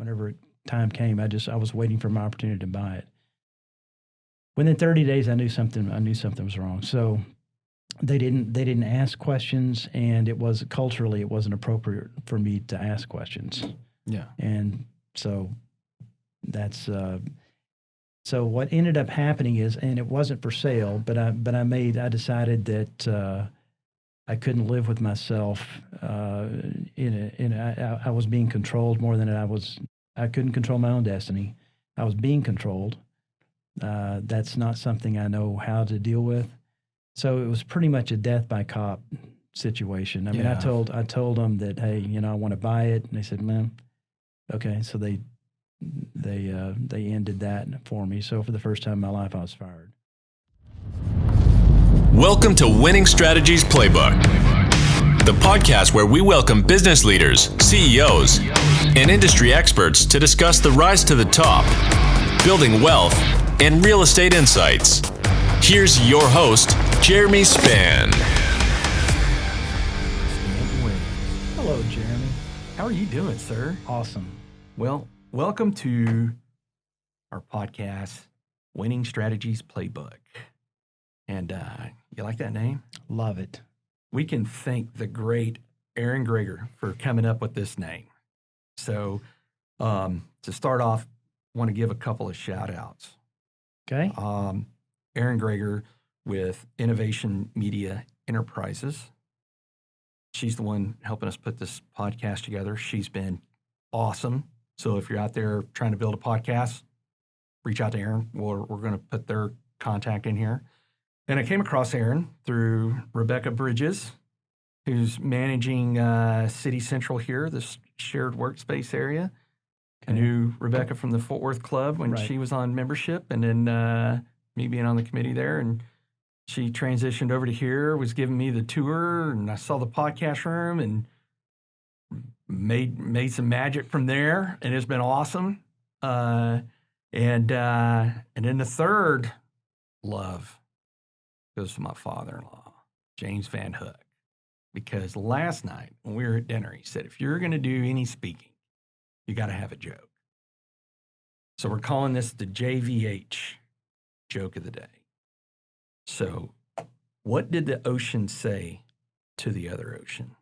whenever time came, I was waiting for my opportunity to buy it. Within 30 days, I knew something was wrong. So they didn't ask questions, and it wasn't appropriate for me to ask questions. Yeah. And so that's so what ended up happening is, and it wasn't for sale, but I decided that I couldn't live with myself. I was being controlled more than I couldn't control my own destiny. I was being controlled. That's not something I know how to deal with. So it was pretty much a death by cop situation. I mean, I told them that, hey, I want to buy it, and they said, man, okay. So they ended that for me. So for the first time in my life, I was fired. Welcome to Winning Strategies Playbook, the podcast where we welcome business leaders, CEOs, and industry experts to discuss the rise to the top, building wealth, and real estate insights. Here's your host, Jeremy Spann. Hello, Jeremy. How are you doing, sir? Awesome. Well, welcome to our podcast, Winning Strategies Playbook. And you like that name? Love it. We can thank the great Aaron Greger for coming up with this name. So to start off, I want to give a couple of shout outs. Okay. Aaron Greger with Innovation Media Enterprises. She's the one helping us put this podcast together. She's been awesome. So if you're out there trying to build a podcast, reach out to Aaron. We're going to put their contact in here. And I came across Aaron through Rebecca Bridges, who's managing City Central here, this shared workspace area. I knew Rebecca from the Fort Worth Club when she was on membership, and then me being on the committee there. And she transitioned over to here, was giving me the tour, and I saw the podcast room and made some magic from there, and it's been awesome. And then the third love goes to my father-in-law, James Van Hook, because last night when we were at dinner, he said, if you're going to do any speaking, you got to have a joke. So we're calling this the JVH, Joke of the Day. So what did the ocean say to the other ocean?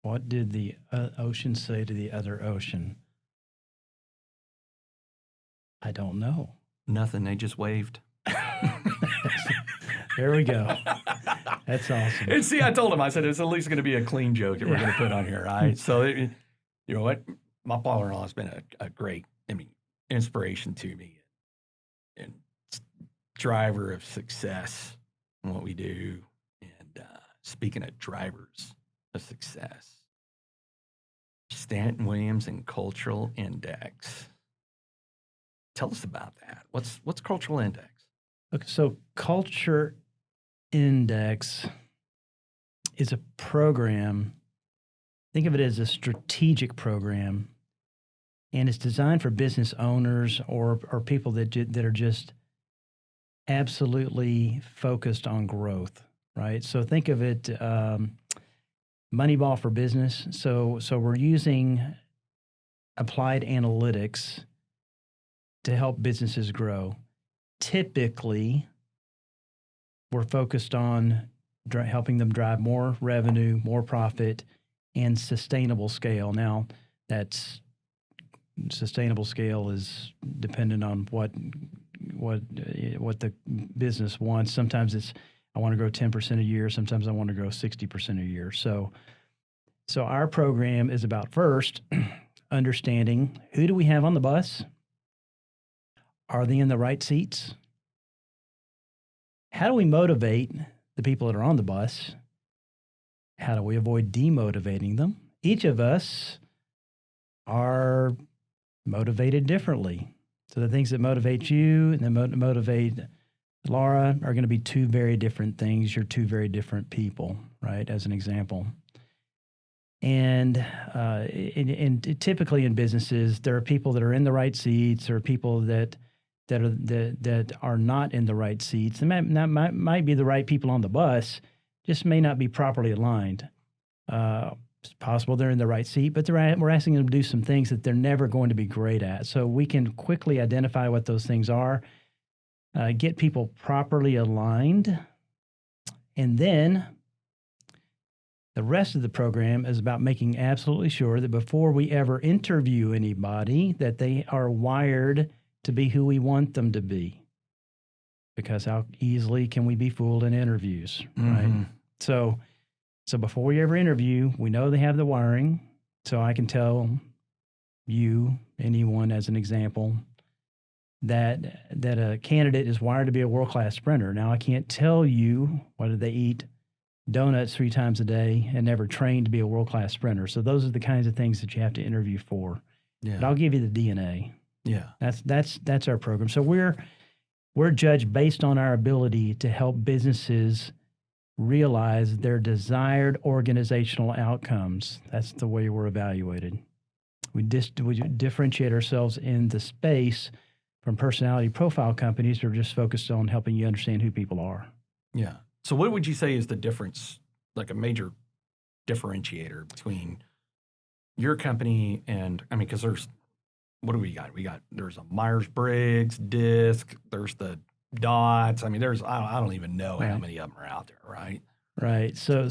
What did the ocean say to the other ocean? I don't know. Nothing. They just waved. There we go. That's awesome. And see, I told him, I said, it's at least going to be a clean joke that we're going to put on here, right? So, you know what? My father-in-law has been a great, inspiration to me and driver of success in what we do. And speaking of drivers of success, Stanton Williams and Cultural Index. Tell us about that. What's Cultural Index? Okay, so Culture Index is a program. Think of it as a strategic program, and it's designed for business owners or people that are just absolutely focused on growth, right? So think of it, Moneyball for business. So we're using applied analytics to help businesses grow. Typically, we're focused on helping them drive more revenue, more profit, and sustainable scale. Now, that's sustainable scale is dependent on what the business wants. Sometimes it's I want to grow 10% a year. Sometimes I want to grow 60% a year. So our program is about first understanding who do we have on the bus? Are they in the right seats? How do we motivate the people that are on the bus? How do we avoid demotivating them? Each of us are motivated differently. So the things that motivate you and that motivate Laura are going to be two very different things. You're two very different people, right, as an example. And typically in businesses, there are people that are in the right seats, or people that are not in the right seats. They might be the right people on the bus, just may not be properly aligned. It's possible they're in the right seat, but we're asking them to do some things that they're never going to be great at. So we can quickly identify what those things are, get people properly aligned, and then the rest of the program is about making absolutely sure that before we ever interview anybody, that they are wired to be who we want them to be. Because how easily can we be fooled in interviews, right? So before we ever interview, we know they have the wiring. So I can tell you, anyone as an example, that a candidate is wired to be a world-class sprinter. Now, I can't tell you whether they eat donuts 3 times a day and never trained to be a world-class sprinter. So those are the kinds of things that you have to interview for. Yeah. But I'll give you the DNA. Yeah. That's our program. So we're judged based on our ability to help businesses realize their desired organizational outcomes. That's the way we're evaluated. We differentiate ourselves in the space from personality profile companies who are just focused on helping you understand who people are. Yeah. So what would you say is the difference, like a major differentiator between your company and, I mean, because what do we got? There's a Myers-Briggs, DISC, there's the DOTS. I mean, I don't even know how many of them are out there, right? Right. So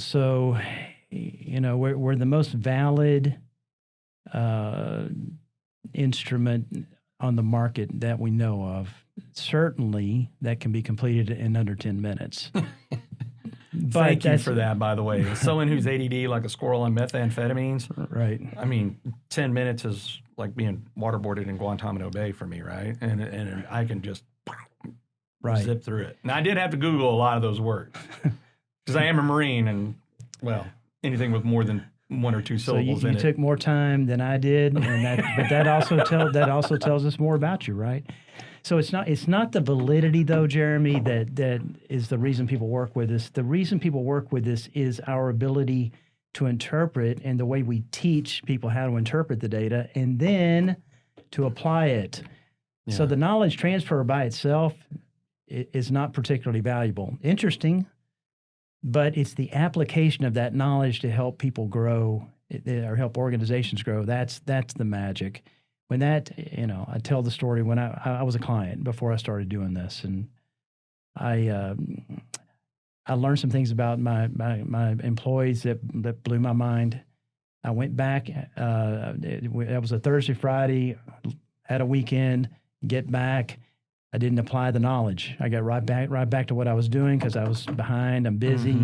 we're the most valid instrument on the market that we know of. Certainly, that can be completed in under 10 minutes. Thank you for that, by the way. As someone who's ADD like a squirrel on methamphetamines, right? I mean, 10 minutes is like being waterboarded in Guantanamo Bay for me, right? And I can just zip through it. Now, I did have to Google a lot of those words because I am a Marine, and well, anything with more than 1 or 2 syllables in it. So you took more time than I did, but that also tells us more about you, right? So it's not the validity, though, Jeremy, that is the reason people work with us. The reason people work with us is our ability to interpret and the way we teach people how to interpret the data and then to apply it. Yeah. So the knowledge transfer by itself is not particularly valuable. Interesting, but it's the application of that knowledge to help people grow or help organizations grow. That's the magic. When I tell the story when I was a client before I started doing this, and I learned some things about my employees that blew my mind. I went back. That was a Thursday, Friday, had a weekend. Get back. I didn't apply the knowledge. I got right back to what I was doing because I was behind. I'm busy,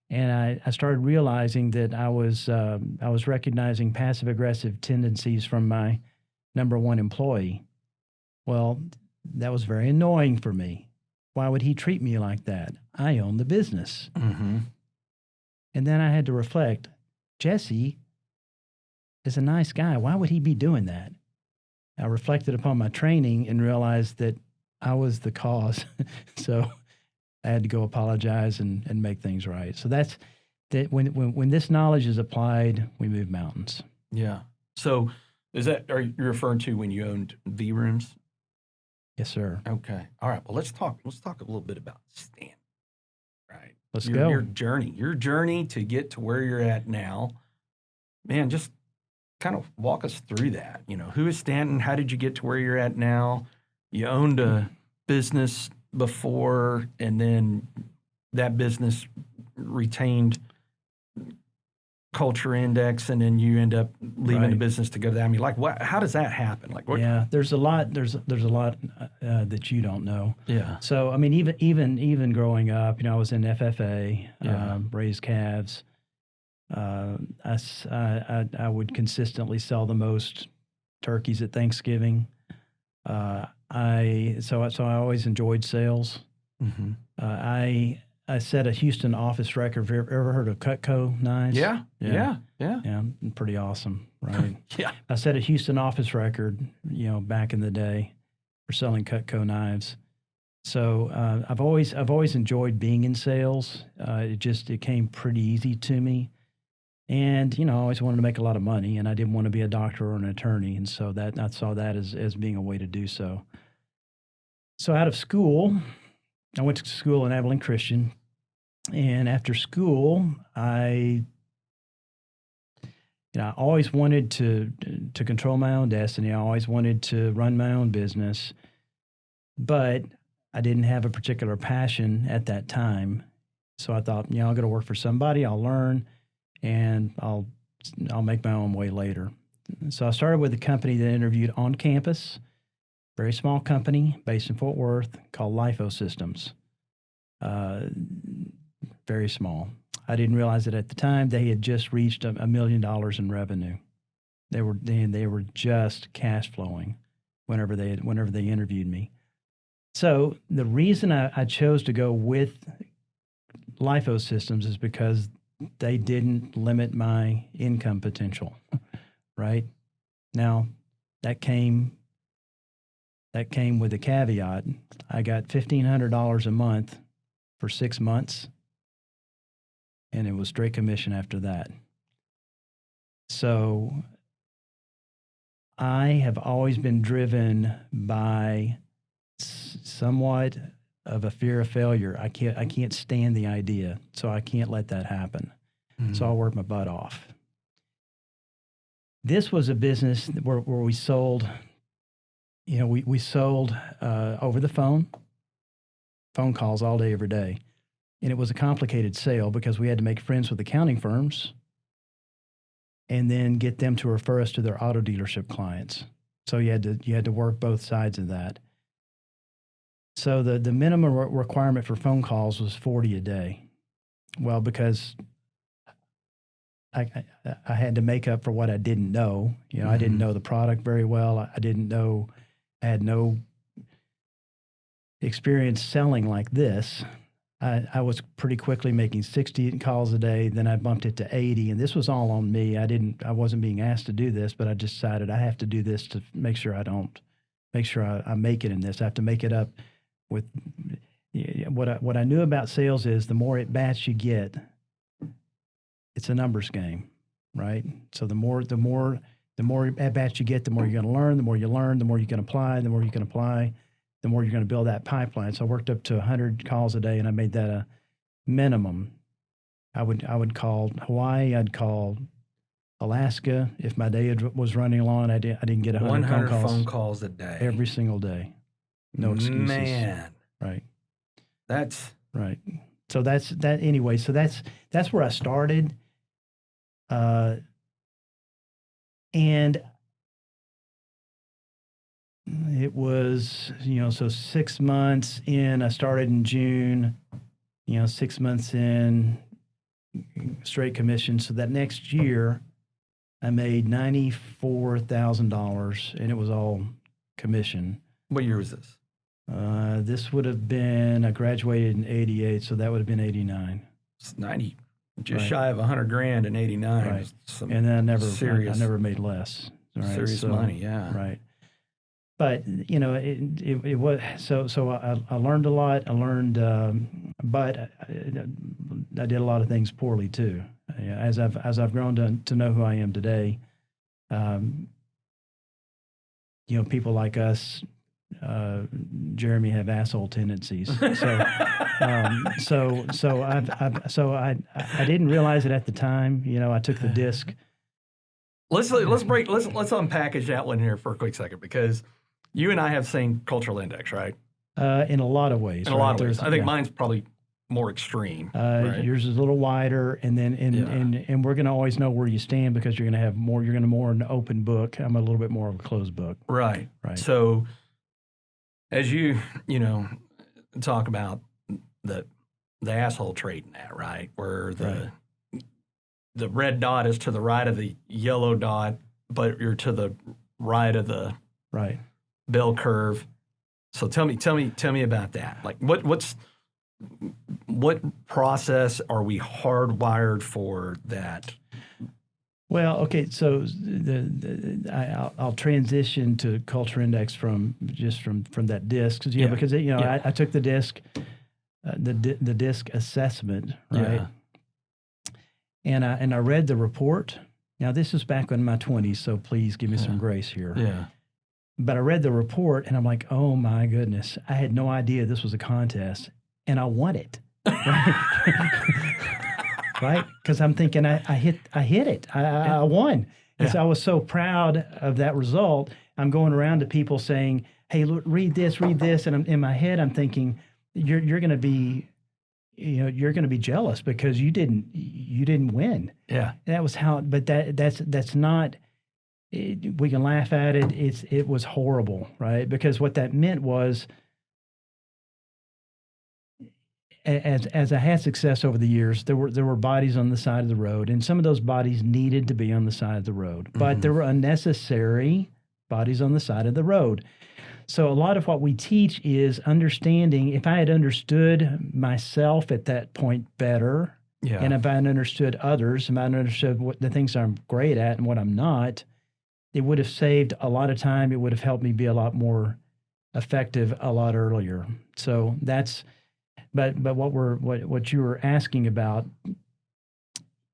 and I started realizing that I was recognizing passive aggressive tendencies from my number 1 employee. Well, that was very annoying for me. Why would he treat me like that? I own the business. And then I had to reflect, Jesse is a nice guy. Why would he be doing that? I reflected upon my training and realized that I was the cause. So I had to go apologize and make things right. So that's that. When this knowledge is applied, we move mountains. Yeah. So are you referring to when you owned V-Rooms? Yes, sir. Okay. All right. Well, let's talk a little bit about Stanton. Right. Let's go. Your journey to get to where you're at now. Man, just kind of walk us through that. Who is Stanton? How did you get to where you're at now? You owned a business before, and then that business retained culture index, and then you end up leaving the business to go to that. I mean, how does that happen? Yeah, there's a lot that you don't know. Yeah. So, I mean, even growing up, I was in FFA, raised calves. I would consistently sell the most turkeys at Thanksgiving. I always enjoyed sales. I set a Houston office record. Have you ever heard of Cutco knives? Yeah. Pretty awesome, right? Yeah. I set a Houston office record, back in the day for selling Cutco knives. So I've always enjoyed being in sales. It came pretty easy to me. And, I always wanted to make a lot of money, and I didn't want to be a doctor or an attorney. And so I saw that as being a way to do so. So out of school, I went to school in Abilene Christian. And after school, I I always wanted to control my own destiny. I always wanted to run my own business, but I didn't have a particular passion at that time. So I thought, I'll go to work for somebody, I'll learn, and I'll make my own way later. So I started with a company that interviewed on campus, very small company based in Fort Worth called LIFO Systems. Very small. I didn't realize it at the time. They had just reached $1 million in revenue. They were just cash flowing whenever they interviewed me. So the reason I chose to go with LIFO Systems is because they didn't limit my income potential, right? Now, that came with a caveat. I got $1,500 a month for 6 months, and it was straight commission after that. So I have always been driven by somewhat of a fear of failure. I can't stand the idea, so I can't let that happen. Mm-hmm. So I'll work my butt off. This was a business where we sold, we sold over the phone calls all day, every day. And it was a complicated sale because we had to make friends with accounting firms and then get them to refer us to their auto dealership clients. So you had to work both sides of that. So the minimum requirement for phone calls was 40 a day. Well, because I had to make up for what I didn't know. I didn't know the product very well. I had no experience selling like this. I was pretty quickly making 60 calls a day. Then I bumped it to 80, and this was all on me. I wasn't being asked to do this, but I decided I have to do this to make sure I make it in this. I have to make it up with what I knew about sales is the more at bats you get, it's a numbers game, right? So the more at bats you get, the more you're going to learn. The more you learn, the more you can apply. The more you can apply, the more you're going to build that pipeline. So I worked up to 100 calls a day, and I made that a minimum. I would call Hawaii. I'd call Alaska if my day was running long. I didn't get 100 phone calls a day every single day. No excuses. Man, right. That's right. So that's that anyway. So that's where I started, and it was, so 6 months in, I started in June, 6 months in, straight commission. So that next year, I made $94,000, and it was all commission. What year was this? This would have been, I graduated in 88, so that would have been 89. It's 90, just shy of $100,000 in 89. Right. And then I never made less. Right? Serious money, yeah. Right. But, it was, so I learned a lot. I learned, but I did a lot of things poorly too. As I've grown to know who I am today, people like us, Jeremy, have asshole tendencies. So, I didn't realize it at the time. I took the disc. Let's unpackage that one here for a quick second, because you and I have the same cultural index, right? In a lot of ways. In a lot of ways. I think mine's probably more extreme. Right? Yours is a little wider, and then and we're going to always know where you stand because you're going to have more. You're going to more an open book. I'm a little bit more of a closed book. Right. Right. So, as you talk about the asshole trait in that, right, where the red dot is to the right of the yellow dot, but you're to the right of the bell curve. So tell me about that. Like what process are we hardwired for that? Well, okay, so I'll transition to culture index from that disc, because I took the disc, the disc assessment, right? Yeah. And I read the report. Now this is back in my 20s, so please give me some grace here. Yeah. But I read the report, and I'm like, oh my goodness, I had no idea this was a contest, and I won it. Right? right? Because I'm thinking I hit it. I won. And so I was so proud of that result. I'm going around to people saying, "Hey, look, read this," and in my head I'm thinking, "You're going to be, you're going to be jealous because you didn't win." Yeah. That was how. But that's not. We can laugh at it. It was horrible, right? Because what that meant was, as I had success over the years, there were bodies on the side of the road, and some of those bodies needed to be on the side of the road, but there were unnecessary bodies on the side of the road. So a lot of what we teach is understanding. If I had understood myself at that point better, and if I had understood others, and I had understood what the things I'm great at and what I'm not, it would have saved a lot of time. It would have helped me be a lot more effective a lot earlier. So that's. But what you were asking about,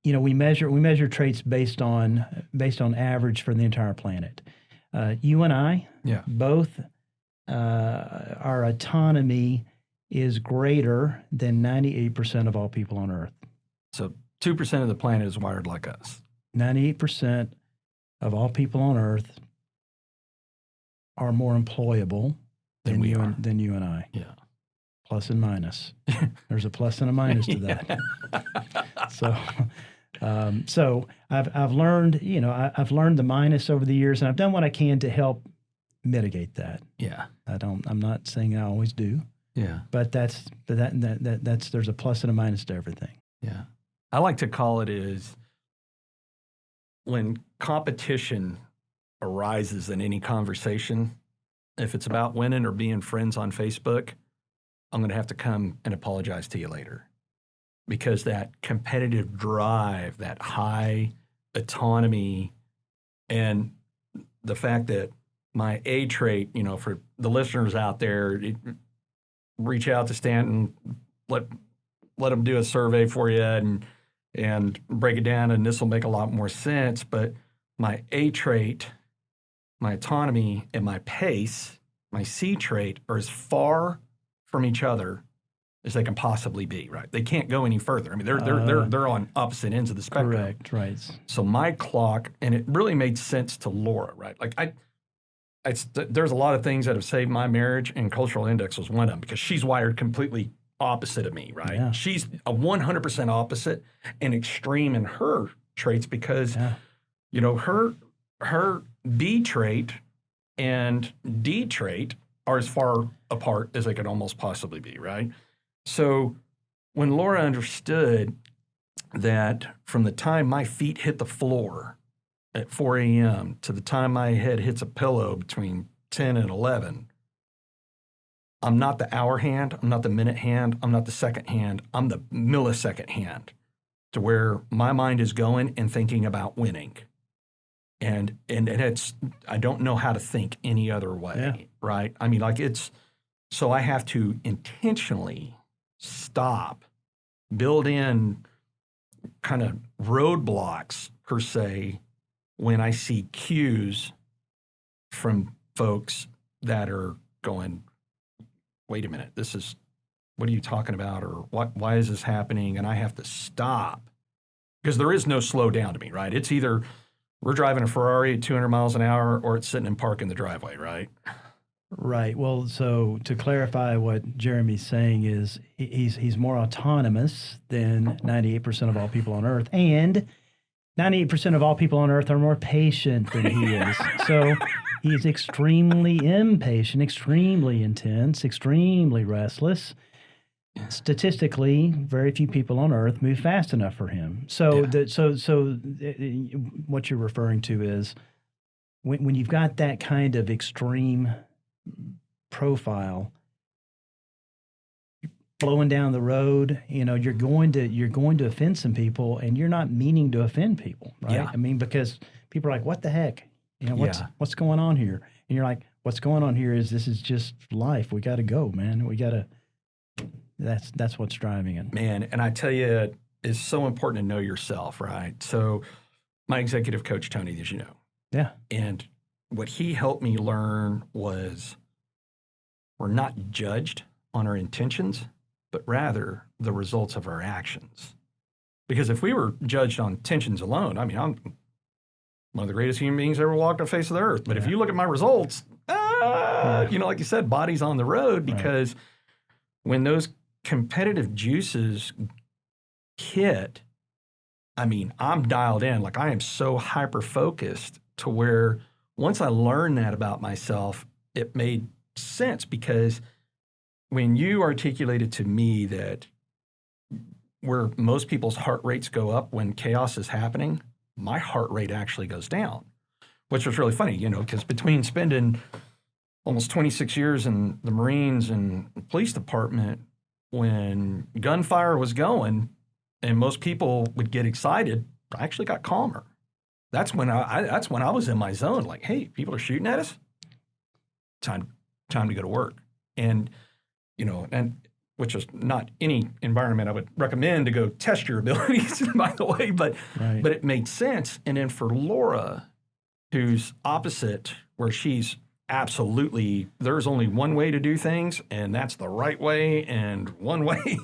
we measure traits based on average for the entire planet. You and I, both, our autonomy is greater than 98% of all people on Earth. So 2% of the planet is wired like us. 98% of all people on Earth are more employable than you and I. Yeah. Plus and minus. There's a plus and a minus to that. So I've learned, I've learned the minus over the years, and I've done what I can to help mitigate that. Yeah. I'm not saying I always do. Yeah. But that's there's a plus and a minus to everything. Yeah. I like to call it is when competition arises in any conversation, if it's about winning or being friends on Facebook, I'm going to have to come and apologize to you later, because that competitive drive, that high autonomy, and the fact that my A trait, for the listeners out there, reach out to Stanton, let them do a survey for you and break it down, and this will make a lot more sense. But my A trait, my autonomy, and my pace, my C trait, are as far from each other as they can possibly be, right? They can't go any further. I mean, they're on opposite ends of the spectrum. Correct, right. So my clock, and it really made sense to Laura, right? Like there's a lot of things that have saved my marriage, and cultural index was one of them, because she's wired completely opposite of me, right? Yeah. She's a 100% opposite and extreme in her traits, because her B trait and D trait are as far apart as they could almost possibly be, right? So when Laura understood that from the time my feet hit the floor at 4 a.m. to the time my head hits a pillow between 10 and 11, I'm not the hour hand, I'm not the minute hand, I'm not the second hand, I'm the millisecond hand, to where my mind is going and thinking about winning. And it's, I don't know how to think any other way, right? I mean, so I have to intentionally stop, build in kind of roadblocks, per se, when I see cues from folks that are going, wait a minute, what are you talking about? Or why is this happening? And I have to stop, because there is no slow down to me, right? It's either we're driving a Ferrari at 200 miles an hour, or it's sitting in park in the driveway, right? Right. Well, so to clarify what Jeremy's saying is he's more autonomous than 98% of all people on Earth, and 98% of all people on Earth are more patient than he is. So he's extremely impatient, extremely intense, extremely restless. Statistically, very few people on Earth move fast enough for him. So, what you're referring to is when you've got that kind of extreme profile, blowing down the road, you're going to offend some people, and you're not meaning to offend people, right? Yeah. I mean, because people are like, "What the heck? What's going on here?" And you're like, "What's going on here is this is just life. We got to go, man. We got to." That's what's driving it. Man, and I tell you, it's so important to know yourself, right? So my executive coach, Tony, as you know. Yeah. And what he helped me learn was we're not judged on our intentions, but rather the results of our actions. Because if we were judged on tensions alone, I mean, I'm one of the greatest human beings ever walked the face of the earth. But if you look at my results, you know, like you said, body's on the road, because when those competitive juices hit, I mean, I'm dialed in. Like, I am so hyper-focused to where once I learned that about myself, it made sense, because when you articulated to me that where most people's heart rates go up when chaos is happening, my heart rate actually goes down, which was really funny, you know, because between spending almost 26 years in the Marines and police department, when gunfire was going and most people would get excited, I actually got calmer. That's when I was in my zone. Like, hey, people are shooting at us. Time to go to work. And, you know, and which is not any environment I would recommend to go test your abilities, by the way, but it made sense. And then for Laura, who's opposite, where she's absolutely, there's only one way to do things, and that's the right way and one way.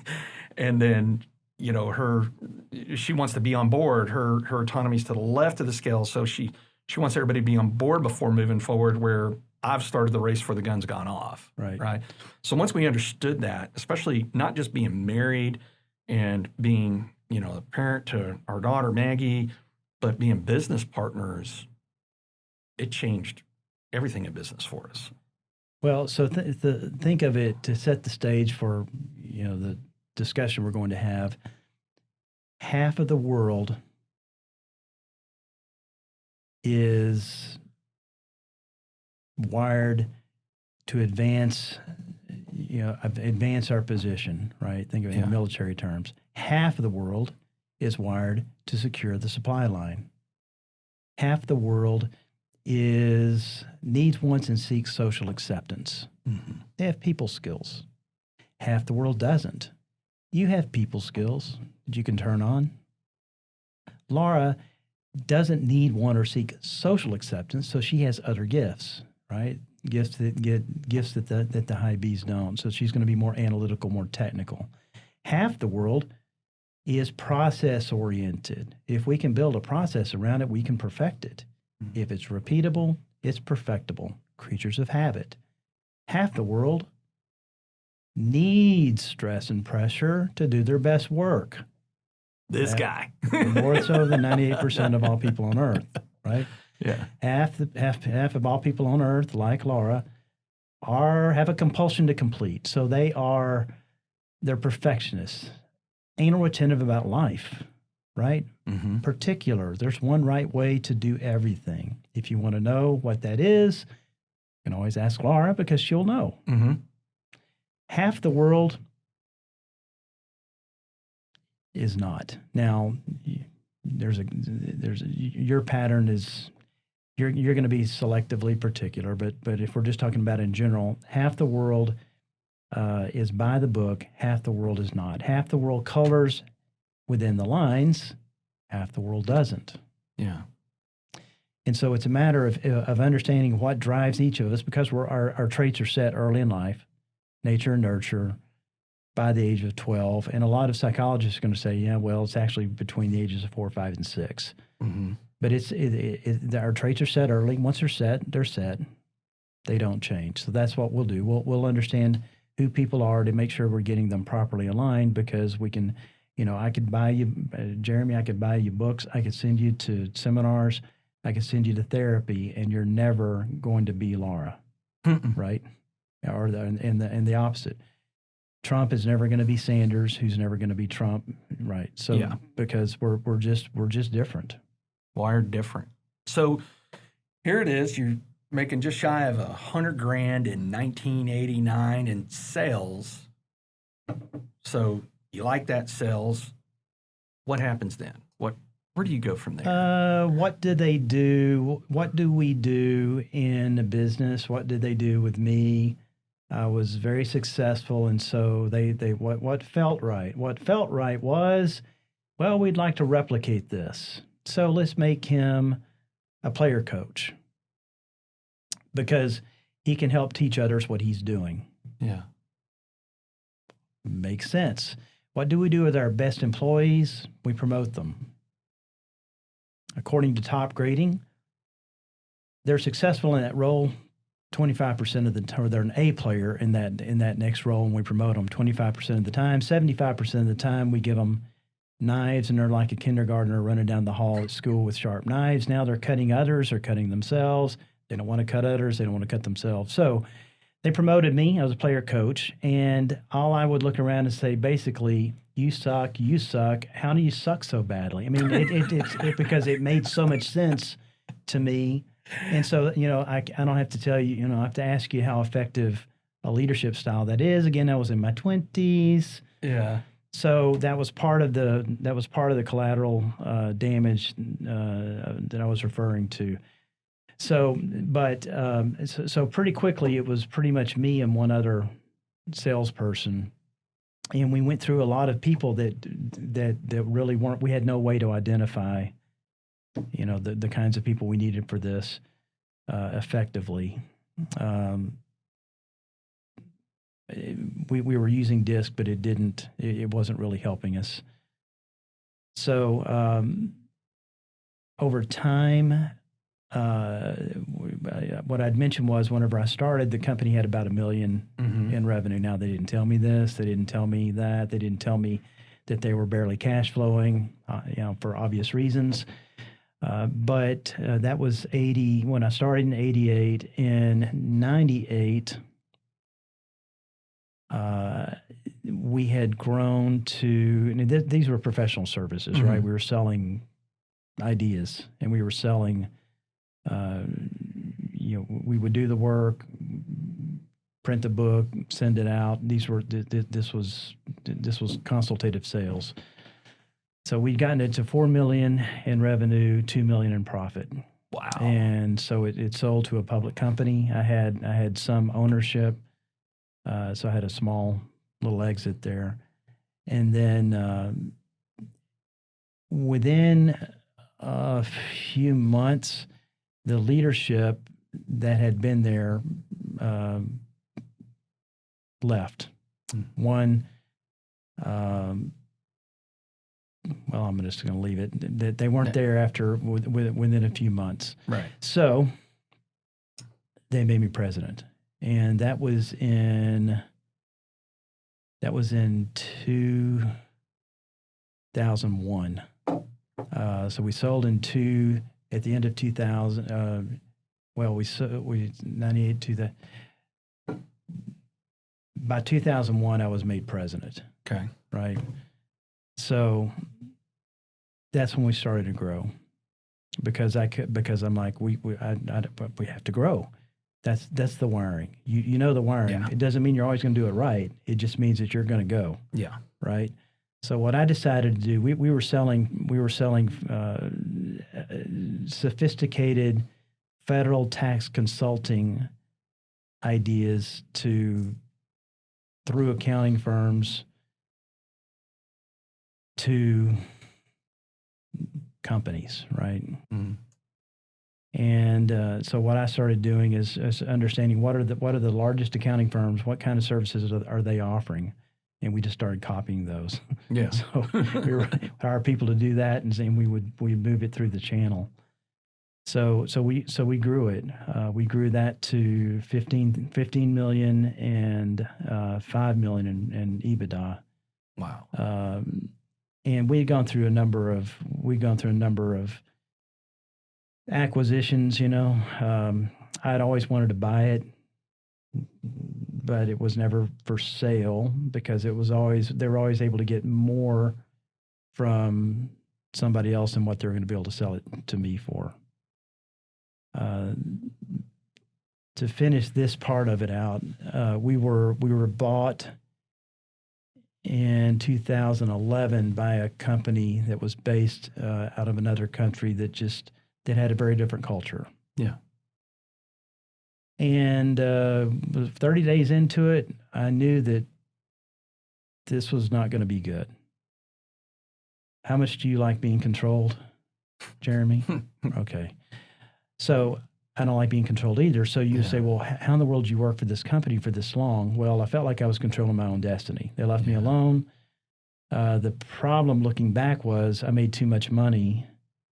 And then, you know, she wants to be on board. Her autonomy's to the left of the scale, so she wants everybody to be on board before moving forward, where I've started the race before the gun's gone off. Right. So once we understood that, especially not just being married and being, you know, a parent to our daughter Maggie, but being business partners, it changed everything in business for us. Well, so think of it, to set the stage for, you know, the discussion we're going to have. Half of the world is wired to advance our position, right? Think of it in military terms. Half of the world is wired to secure the supply line. Half the world needs, wants, and seeks social acceptance. Mm-hmm. They have people skills. Half the world doesn't. You have people skills that you can turn on. Laura doesn't need, want, or seek social acceptance, so she has other gifts, right? Gifts that the high Bs don't. So she's going to be more analytical, more technical. Half the world is process oriented. If we can build a process around it, we can perfect it. Mm-hmm. If it's repeatable, it's perfectible. Creatures of habit. Half the world needs stress and pressure to do their best work. This guy. More so than 98% of all people on Earth, right? Yeah. Half of all people on Earth, like Laura, have a compulsion to complete. So they're perfectionists, anal retentive about life, right? Mm-hmm. Particular. There's one right way to do everything. If you want to know what that is, you can always ask Laura, because she'll know. Mm-hmm. Half the world is not. Now, your pattern is, you're going to be selectively particular, but if we're just talking about in general, half the world is by the book, half the world is not. Half the world colors within the lines, half the world doesn't. Yeah. And so it's a matter of understanding what drives each of us, because our traits are set early in life, nature and nurture, by the age of 12. And a lot of psychologists are going to say, yeah, well, it's actually between the ages of 4, 5, and 6. Mm-hmm. But our traits are set early. Once they're set, they're set. They don't change. So that's what we'll do. We'll understand who people are to make sure we're getting them properly aligned, because we can, you know, I could buy you, Jeremy, I could buy you books. I could send you to seminars. I could send you to therapy, and you're never going to be Laura, right? Or and the opposite. Trump is never going to be Sanders, who's never going to be Trump, right? So because we're just different. Wired different. So here it is. You're making just shy of $100,000 in 1989 in sales. So you like that sales. What happens then? Where do you go from there? What do they do? What do we do in business? What did they do with me? I was very successful, and so what felt right? What felt right was, well, we'd like to replicate this. So let's make him a player coach, because he can help teach others what he's doing. Yeah. Makes sense. What do we do with our best employees? We promote them. According to top grading, they're successful in that role 25% of the time, or they're an A player in that next role, and we promote them 25% of the time. 75% of the time, we give them knives, and they're like a kindergartner running down the hall at school with sharp knives. Now they're cutting others or cutting themselves. They don't want to cut others. They don't want to cut themselves. So they promoted me. I was a player coach, and all I would look around and say, basically, you suck, you suck. How do you suck so badly? I mean, it's because it made so much sense to me. And so, I don't have to tell you, I have to ask you how effective a leadership style that is. Again, I was in my 20s. Yeah. So that was part of the collateral damage that I was referring to. So, but so pretty quickly, it was pretty much me and one other salesperson, and we went through a lot of people that really weren't. We had no way to identify, the kinds of people we needed for this effectively. We were using DISC, but it wasn't really helping us. So over time, what I'd mentioned was whenever I started, the company had about $1 million in revenue. Now, they didn't tell me this. They didn't tell me that. They didn't tell me that they were barely cash flowing, for obvious reasons. But that was when I started in 88. In 98, we had grown to, these were professional services, right? We were selling ideas, and we were selling, we would do the work, print the book, send it out. This was consultative sales. So we'd gotten it to $4 million in revenue, $2 million in profit. Wow. And so it sold to a public company. I had some ownership. So I had a small little exit there. And then within a few months, the leadership that had been there left. One, well, I'm just going to leave it. They weren't there after within a few months. Right. So they made me president, and that was in 2001. So we sold at the end of 2000. We 98 to the. By 2001, I was made president. Okay. Right. So that's when we started to grow, because I'm like, we have to grow. That's the wiring. You know the wiring. Yeah. It doesn't mean you're always going to do it right. It just means that you're going to go. Yeah. Right. So what I decided to do, we were selling sophisticated federal tax consulting ideas through accounting firms to companies, right? Mm-hmm. And so what I started doing is understanding what are the largest accounting firms, what kind of services are they offering, and we just started copying those. Yeah. So we would hire people to do that, and then we'd move it through the channel. So we grew it. We grew that to 15 million and 5 million in EBITDA. Wow. And we'd gone through a number of acquisitions. I'd always wanted to buy it, but it was never for sale because they were always able to get more from somebody else than what they were going to be able to sell it to me for. To finish this part of it out, we were bought in 2011 by a company that was based out of another country that had a very different culture. Yeah. And 30 days into it, I knew that this was not going to be good. How much do you like being controlled, Jeremy? Okay. So I don't like being controlled either. So you say, well, how in the world did you work for this company for this long? Well, I felt like I was controlling my own destiny. They left me alone. The problem looking back was I made too much money,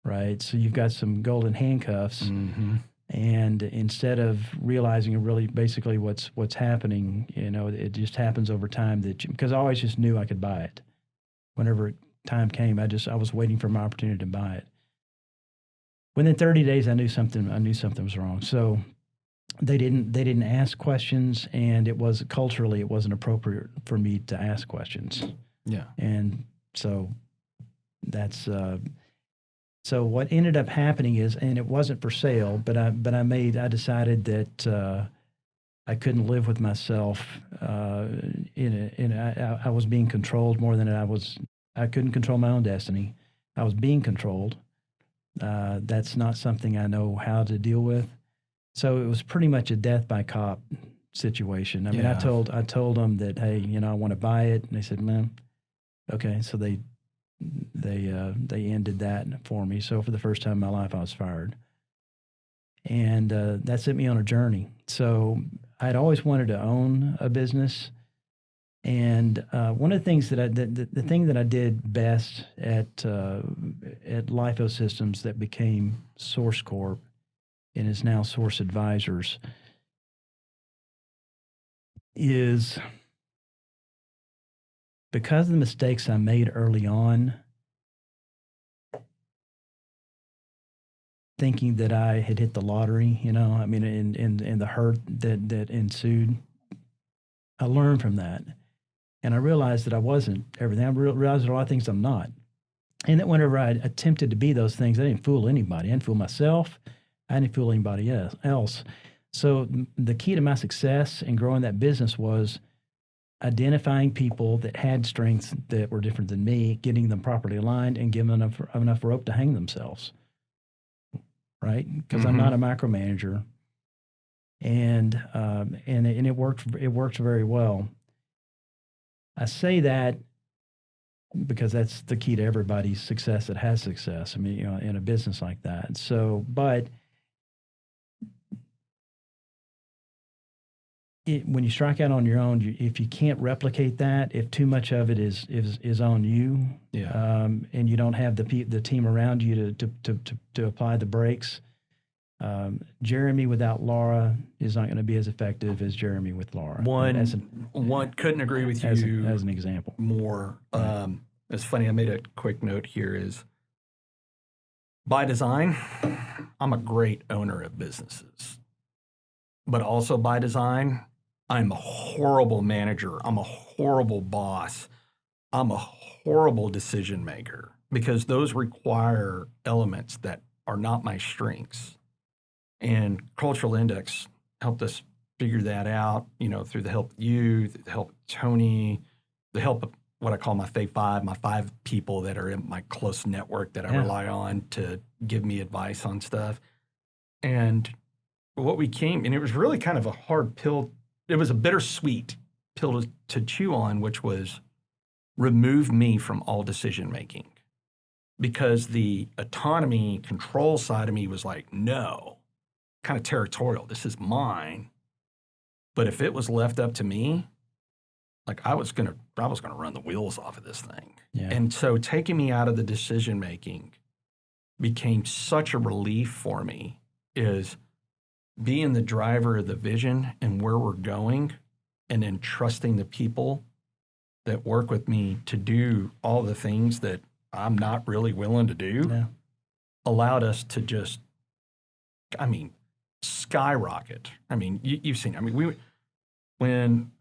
right? So you've got some golden handcuffs. Mm-hmm. And instead of realizing really basically what's happening, it just happens over time because I always just knew I could buy it. Whenever time came, I was waiting for my opportunity to buy it. Within 30 days, I knew something was wrong. So they didn't ask questions, and it wasn't appropriate for me to ask questions. Yeah. And so that's so what ended up happening is, and it wasn't for sale, but I decided that I couldn't live with myself. I was being controlled more than I couldn't control my own destiny. I was being controlled. That's not something I know how to deal with. So it was pretty much a death by cop situation. I mean, Yeah. I told them that, hey, I want to buy it, and they said, man, okay. So they ended that for me. So for the first time in my life, I was fired, and that set me on a journey. So I'd always wanted to own a business, and one of the things the thing that I did best at LIFO Systems that became Source Corp and is now Source Advisors is because of the mistakes I made early on, thinking that I had hit the lottery, I mean, in the hurt that ensued, I learned from that. And I realized that I wasn't everything. I realized a lot of things I'm not. And that whenever I attempted to be those things, I didn't fool anybody. I didn't fool myself. I didn't fool anybody else. So the key to my success in growing that business was identifying people that had strengths that were different than me, getting them properly aligned, and giving them enough rope to hang themselves. Right? Because I'm not a micromanager, and it worked. It worked very well. I say that because that's the key to everybody's success that has success. I mean, in a business like that. So, but when you strike out on your own, if you can't replicate that, if too much of it is on you, Yeah. And you don't have the team around you to apply the brakes, Jeremy without Laura is not going to be as effective as Jeremy with Laura. One couldn't agree with you as an example more. It's funny. I made a quick note here. Is by design, I'm a great owner of businesses, but also by design, I'm a horrible manager. I'm a horrible boss. I'm a horrible decision maker because those require elements that are not my strengths. And Cultural Index helped us figure that out, through the help of you, the help of Tony, the help of what I call my my 5 people that are in my close network that I rely on to give me advice on stuff. And and it was really kind of a hard pill. It was a bittersweet pill to chew on, which was remove me from all decision making, because the autonomy control side of me was like, no, kind of territorial. This is mine. But if it was left up to me, like I was gonna run the wheels off of this thing. Yeah. And so taking me out of the decision making became such a relief for me, is being the driver of the vision and where we're going, and then trusting the people that work with me to do all the things that I'm not really willing to do, allowed us to just, skyrocket. You've seen, when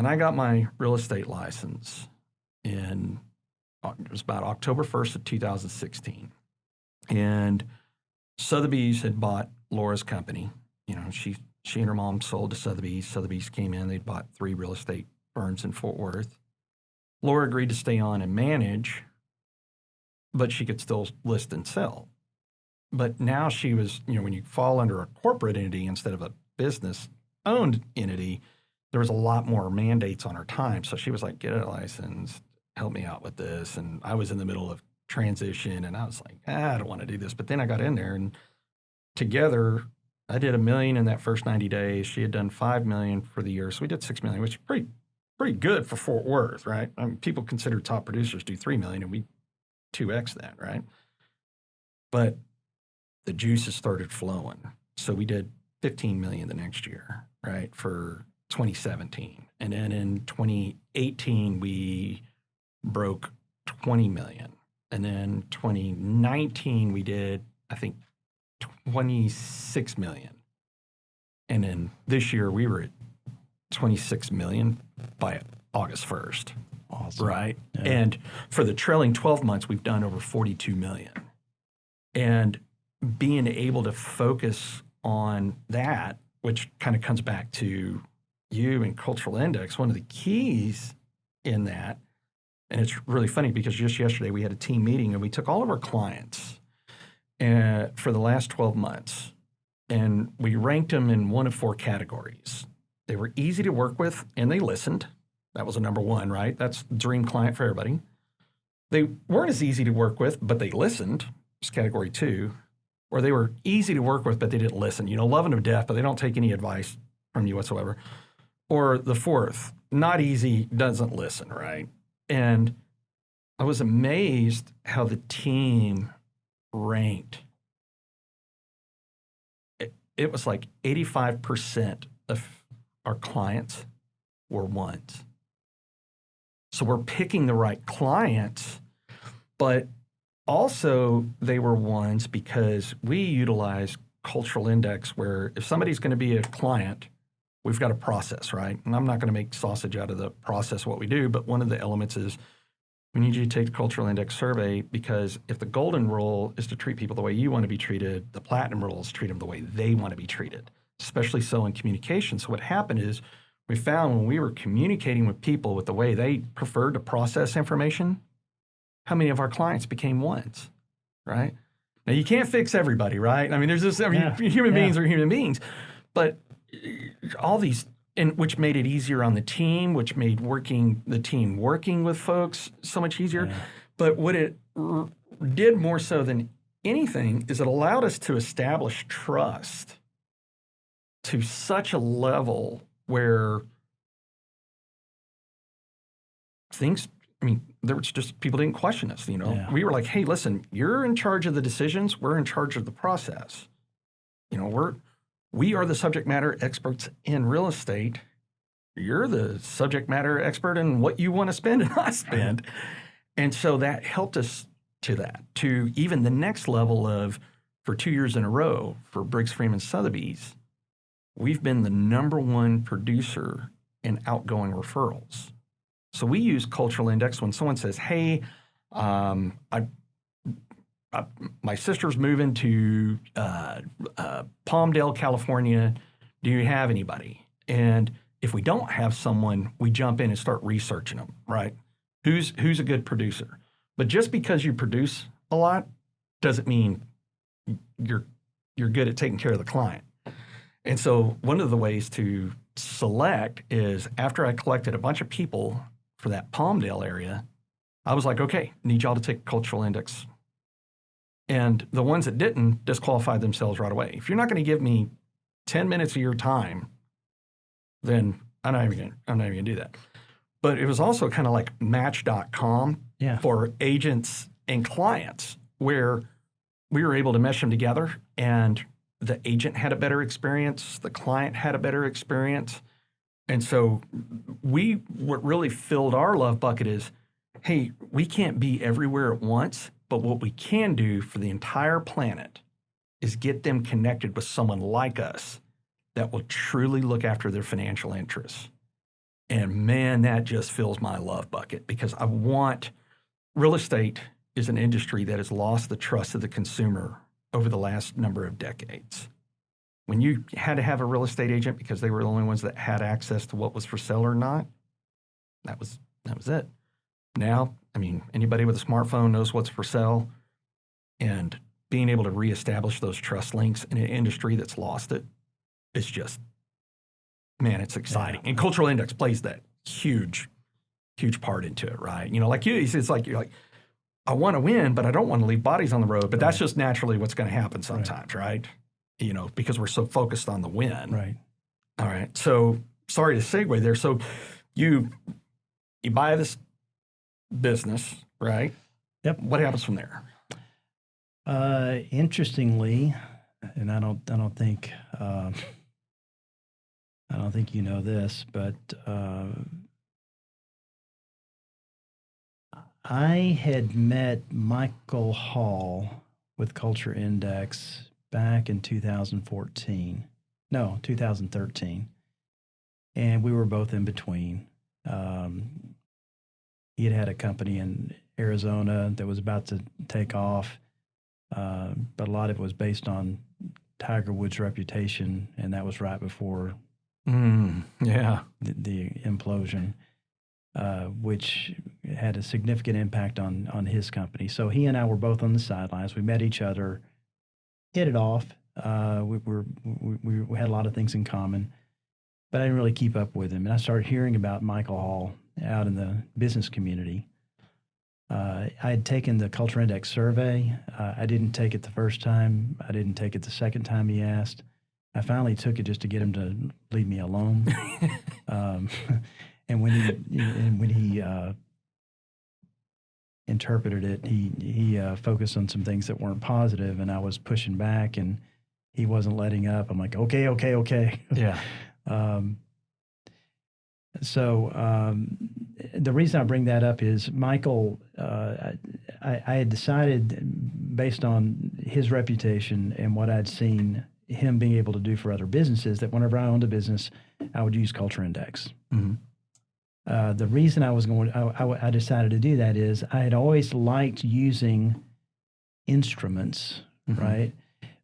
I got my real estate license it was about October 1st of 2016, and Sotheby's had bought Laura's company. She and her mom sold to Sotheby's. Sotheby's came in, they'd bought 3 real estate firms in Fort Worth. Laura agreed to stay on and manage, but she could still list and sell. But now she was, when you fall under a corporate entity instead of a business-owned entity, there was a lot more mandates on her time. So she was like, get a license, help me out with this. And I was in the middle of transition, and I was like, I don't want to do this. But then I got in there, and together I did $1 million in that first 90 days. She had done $5 million for the year. So we did $6 million, which is pretty pretty good for Fort Worth, right? I mean, people consider top producers do 3 million, and we 2x that, right? But the juices started flowing. So we did 15 million the next year, right, for 2017. And then in 2018, we broke 20 million. And then 2019, we did, I think, 26 million. And then this year, we were at 26 million by August 1st. Awesome. Right? Yeah. And for the trailing 12 months, we've done over 42 million. And being able to focus on that, which kind of comes back to you and cultural index, one of the keys in that, and it's really funny because just yesterday we had a team meeting and we took all of our clients for the last 12 months and we ranked them in one of 4 categories. They were easy to work with and they listened. That was a number 1, right? That's the dream client for everybody. They weren't as easy to work with, but they listened. It's category 2. Or they were easy to work with, but they didn't listen. You know, loving them to death, but they don't take any advice from you whatsoever. Or the 4th, not easy, doesn't listen, right? And I was amazed how the team ranked. It was like 85% of our clients were 1s. So we're picking the right clients, but also they were 1s because we utilize cultural index where if somebody's going to be a client, we've got a process, right? And I'm not going to make sausage out of the process what we do, but one of the elements is we need you to take the cultural index survey because if the golden rule is to treat people the way you want to be treated, the platinum rule is to treat them the way they want to be treated, especially so in communication. So what happened is we found when we were communicating with people with the way they preferred to process information, how many of our clients became 1s, right? Now, you can't fix everybody, right? I mean, there's just human beings are human beings, but all these, and which made it easier on the team, which made the team working with folks so much easier. Yeah. But what it did more so than anything is it allowed us to establish trust to such a level where things, I mean, there was just people didn't question us, you know. Yeah. We were like, hey, listen, you're in charge of the decisions, we're in charge of the process. You know, we are the subject matter experts in real estate. You're the subject matter expert in what you want to spend and not spend. And so that helped us to even the next level of, for 2 years in a row, for Briggs Freeman Sotheby's, we've been the #1 producer in outgoing referrals. So we use cultural index when someone says, hey, my sister's moving to Palmdale, California. Do you have anybody? And if we don't have someone, we jump in and start researching them, right? Who's a good producer? But just because you produce a lot doesn't mean you're good at taking care of the client. And so one of the ways to select is after I collected a bunch of people for that Palmdale area, I was like, okay, need y'all to take cultural index. And the ones that didn't disqualified themselves right away. If you're not going to give me 10 minutes of your time, then I'm not even going to do that. But it was also kind of like Match.com for agents and clients where we were able to mesh them together and the agent had a better experience, the client had a better experience. And so what really filled our love bucket is, hey, we can't be everywhere at once, but what we can do for the entire planet is get them connected with someone like us that will truly look after their financial interests. And man, that just fills my love bucket because real estate is an industry that has lost the trust of the consumer over the last number of decades. When you had to have a real estate agent because they were the only ones that had access to what was for sale or not, that was it. Now, I mean, anybody with a smartphone knows what's for sale, and being able to reestablish those trust links in an industry that's lost it is just, man, it's exciting. Yeah. And cultural index plays that huge part into it, right? You know, like it's like you're like, I want to win, but I don't want to leave bodies on the road. But that's just naturally what's going to happen sometimes, right? You know, because we're so focused on the win. Right. All right. So sorry to segue there. So you buy this business, right? Yep. What happens from there? Interestingly, and I don't think you know this, but I had met Michael Hall with Culture Index back in 2013, and we were both in between. He had a company in Arizona that was about to take off, but a lot of it was based on Tiger Woods' reputation, and that was right before Yeah. the implosion, which had a significant impact on his company. So he and I were both on the sidelines. We met each other, hit it off. We had a lot of things in common, but I didn't really keep up with him. And I started hearing about Michael Hall out in the business community. I had taken the Culture Index survey. I didn't take it the first time. I didn't take it the second time he asked. I finally took it just to get him to leave me alone. And when he interpreted it, he focused on some things that weren't positive, and I was pushing back, and he wasn't letting up. I'm like, okay. Yeah. So the reason I bring that up is Michael, I had decided based on his reputation and what I'd seen him being able to do for other businesses that whenever I owned a business, I would use Culture Index. Mm-hmm. The reason I decided to do that is I had always liked using instruments, right?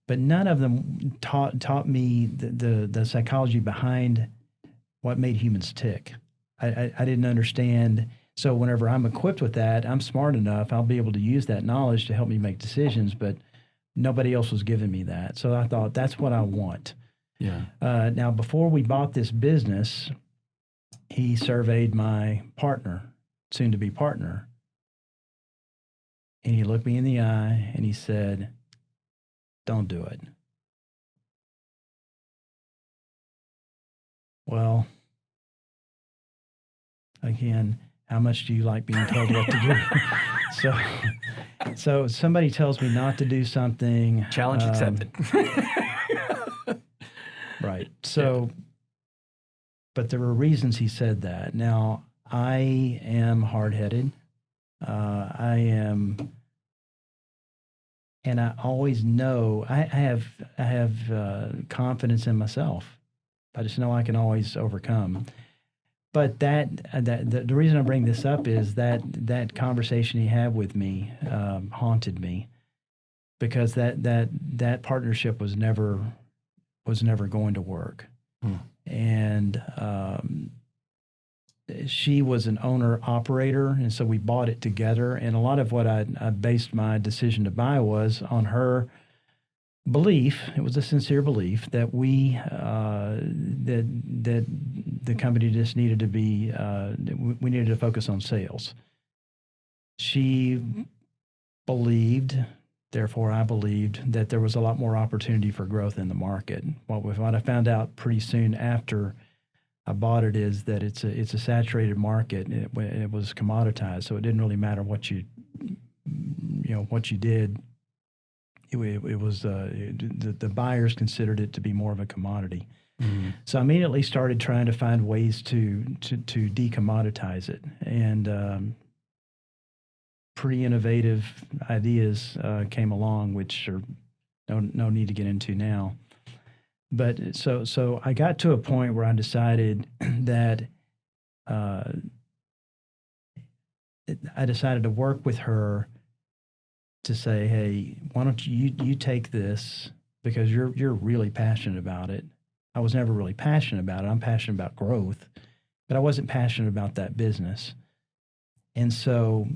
But none of them taught me the psychology behind what made humans tick. I didn't understand. So whenever I'm equipped with that, I'm smart enough, I'll be able to use that knowledge to help me make decisions, but nobody else was giving me that. So I thought, that's what I want. Yeah. Now, before we bought this business, he surveyed my partner, soon-to-be partner, and he looked me in the eye and he said, "Don't do it." Well, again, how much do you like being told what to do? So somebody tells me not to do something. Challenge accepted. Right. So, but there were reasons he said that. Now, I am hard-headed. And I always know I have confidence in myself. I just know I can always overcome. But the reason I bring this up is that conversation he had with me haunted me, because that partnership was never going to work. And she was an owner-operator, and so we bought it together. And a lot of what I based my decision to buy was on her belief. It was a sincere belief that that the company just needed to be, we needed to focus on sales. She believed, therefore I believed, that there was a lot more opportunity for growth in the market. What I found out pretty soon after I bought it is that it's a saturated market. It was commoditized, so it didn't really matter what you did. It was the buyers considered it to be more of a commodity. Mm-hmm. So I immediately started trying to find ways to decommoditize it, and pretty innovative ideas came along, which are no need to get into now. But so I got to a point where I decided that I decided to work with her to say, hey, why don't you take this, because you're really passionate about it. I was never really passionate about it. I'm passionate about growth, but I wasn't passionate about that business. And so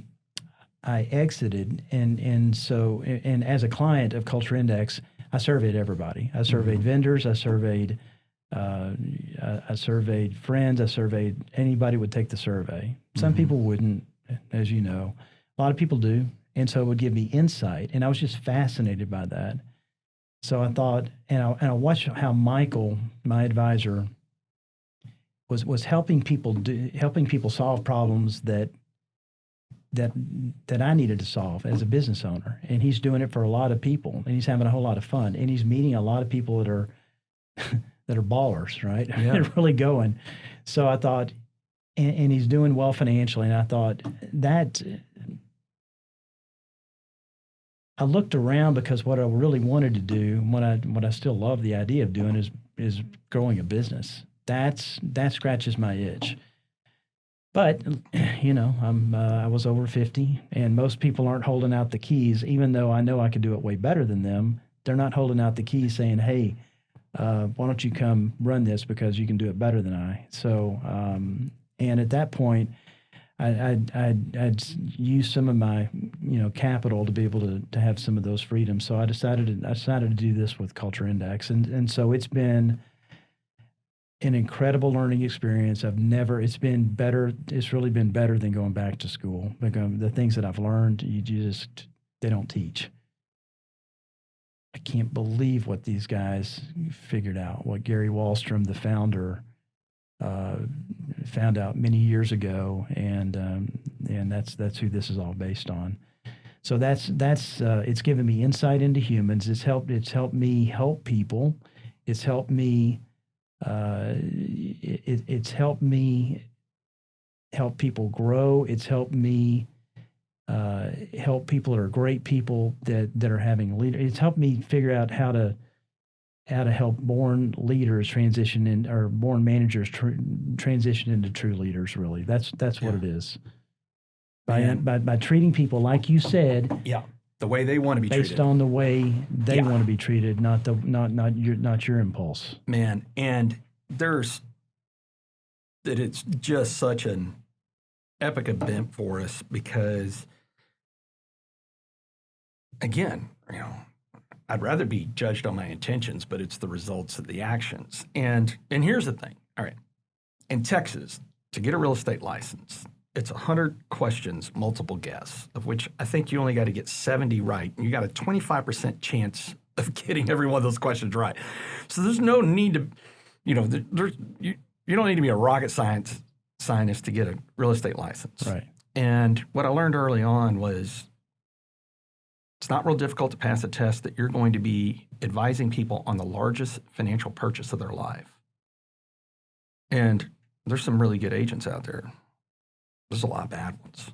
I exited, and as a client of Culture Index, I surveyed everybody. I surveyed vendors. I surveyed friends. I surveyed anybody would take the survey. Some people wouldn't, as you know. A lot of people do, and so it would give me insight, and I was just fascinated by that. So I thought, and I watched how Michael, my advisor, was helping people solve problems that I needed to solve as a business owner. And he's doing it for a lot of people, and he's having a whole lot of fun, and he's meeting a lot of people that are that are ballers, right? Yeah. They're really going. So I thought, and he's doing well financially, and I thought that I looked around, because what I really wanted to do, what I still love the idea of doing is growing a business. That scratches my itch. But I was over 50, and most people aren't holding out the keys, even though I know I could do it way better than them. They're not holding out the keys saying, "Hey, why don't you come run this because you can do it better than I?" So, and at that point, I'd used some of my capital to be able to have some of those freedoms. So I decided to do this with Culture Index, and so it's been an incredible learning experience. It's been better. It's really been better than going back to school. Because the things that I've learned, they don't teach. I can't believe what these guys figured out, what Gary Wallstrom, the founder, found out many years ago, and that's who this is all based on. So that's it's given me insight into humans. It's helped me help people. It's helped me. It's helped me help people grow. It's helped me help people that are great people that are having leaders. It's helped me figure out how to help born leaders transition in, or born managers transition into true leaders. Really, that's what it is. By treating people like you said. Yeah. The way they want to be treated. Based on the way they want to be treated, not your impulse. Man, and it's just such an epic event for us because, again, I'd rather be judged on my intentions, but it's the results of the actions. And here's the thing. All right. In Texas, to get a real estate license, it's 100 questions, multiple guess, of which I think you only got to get 70 right. And you got a 25% chance of getting every one of those questions right. So there's no need to, you don't need to be a rocket scientist to get a real estate license. Right. And what I learned early on was it's not real difficult to pass a test that you're going to be advising people on the largest financial purchase of their life. And there's some really good agents out there. There's a lot of bad ones.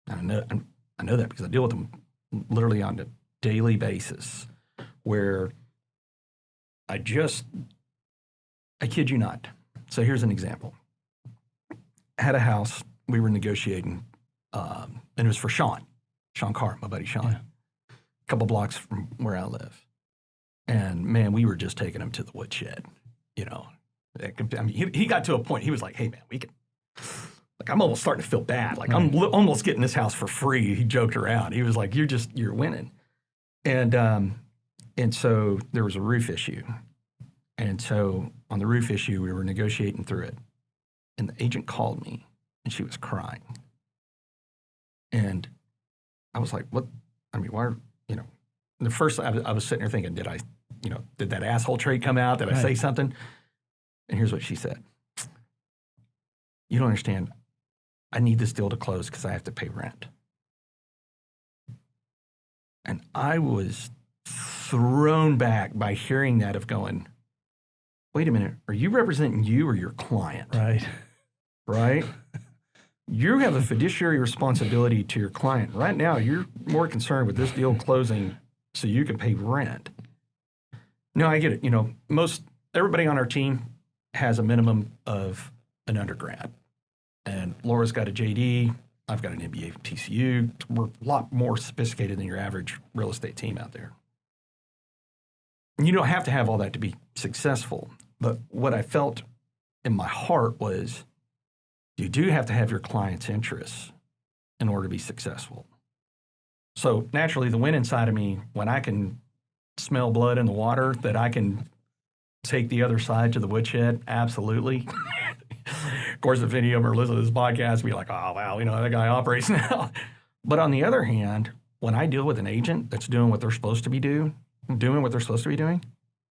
And I know that because I deal with them literally on a daily basis, where I kid you not. So here's an example. I had a house we were negotiating, and it was for Sean Carr, my buddy Sean, a couple blocks from where I live. And man, we were just taking him to the woodshed. I mean, he got to a point, he was like, "Hey man, we can." Like, I'm almost starting to feel bad. Like, I'm almost getting this house for free. He joked around. He was like, you're winning. And so there was a roof issue. And so on the roof issue, we were negotiating through it. And the agent called me, and she was crying. And I was like, what? I mean, why, the first, I was sitting there thinking, did that asshole trade come out? Did I say something? And here's what she said. "You don't understand. I need this deal to close because I have to pay rent." And I was thrown back by hearing that, of going, wait a minute, are you representing you or your client? Right? You have a fiduciary responsibility to your client. Right now, you're more concerned with this deal closing so you can pay rent. No, I get it. Everybody on our team has a minimum of an undergrad. And Laura's got a JD. I've got an MBA from TCU. We're a lot more sophisticated than your average real estate team out there. And you don't have to have all that to be successful. But what I felt in my heart was you do have to have your client's interests in order to be successful. So naturally, the winning side of me, when I can smell blood in the water, that I can take the other side to the woodshed, absolutely. Of course, if any of them are listening to this podcast, be like, "Oh, wow, that guy operates now." But on the other hand, when I deal with an agent that's doing what they're supposed to be doing,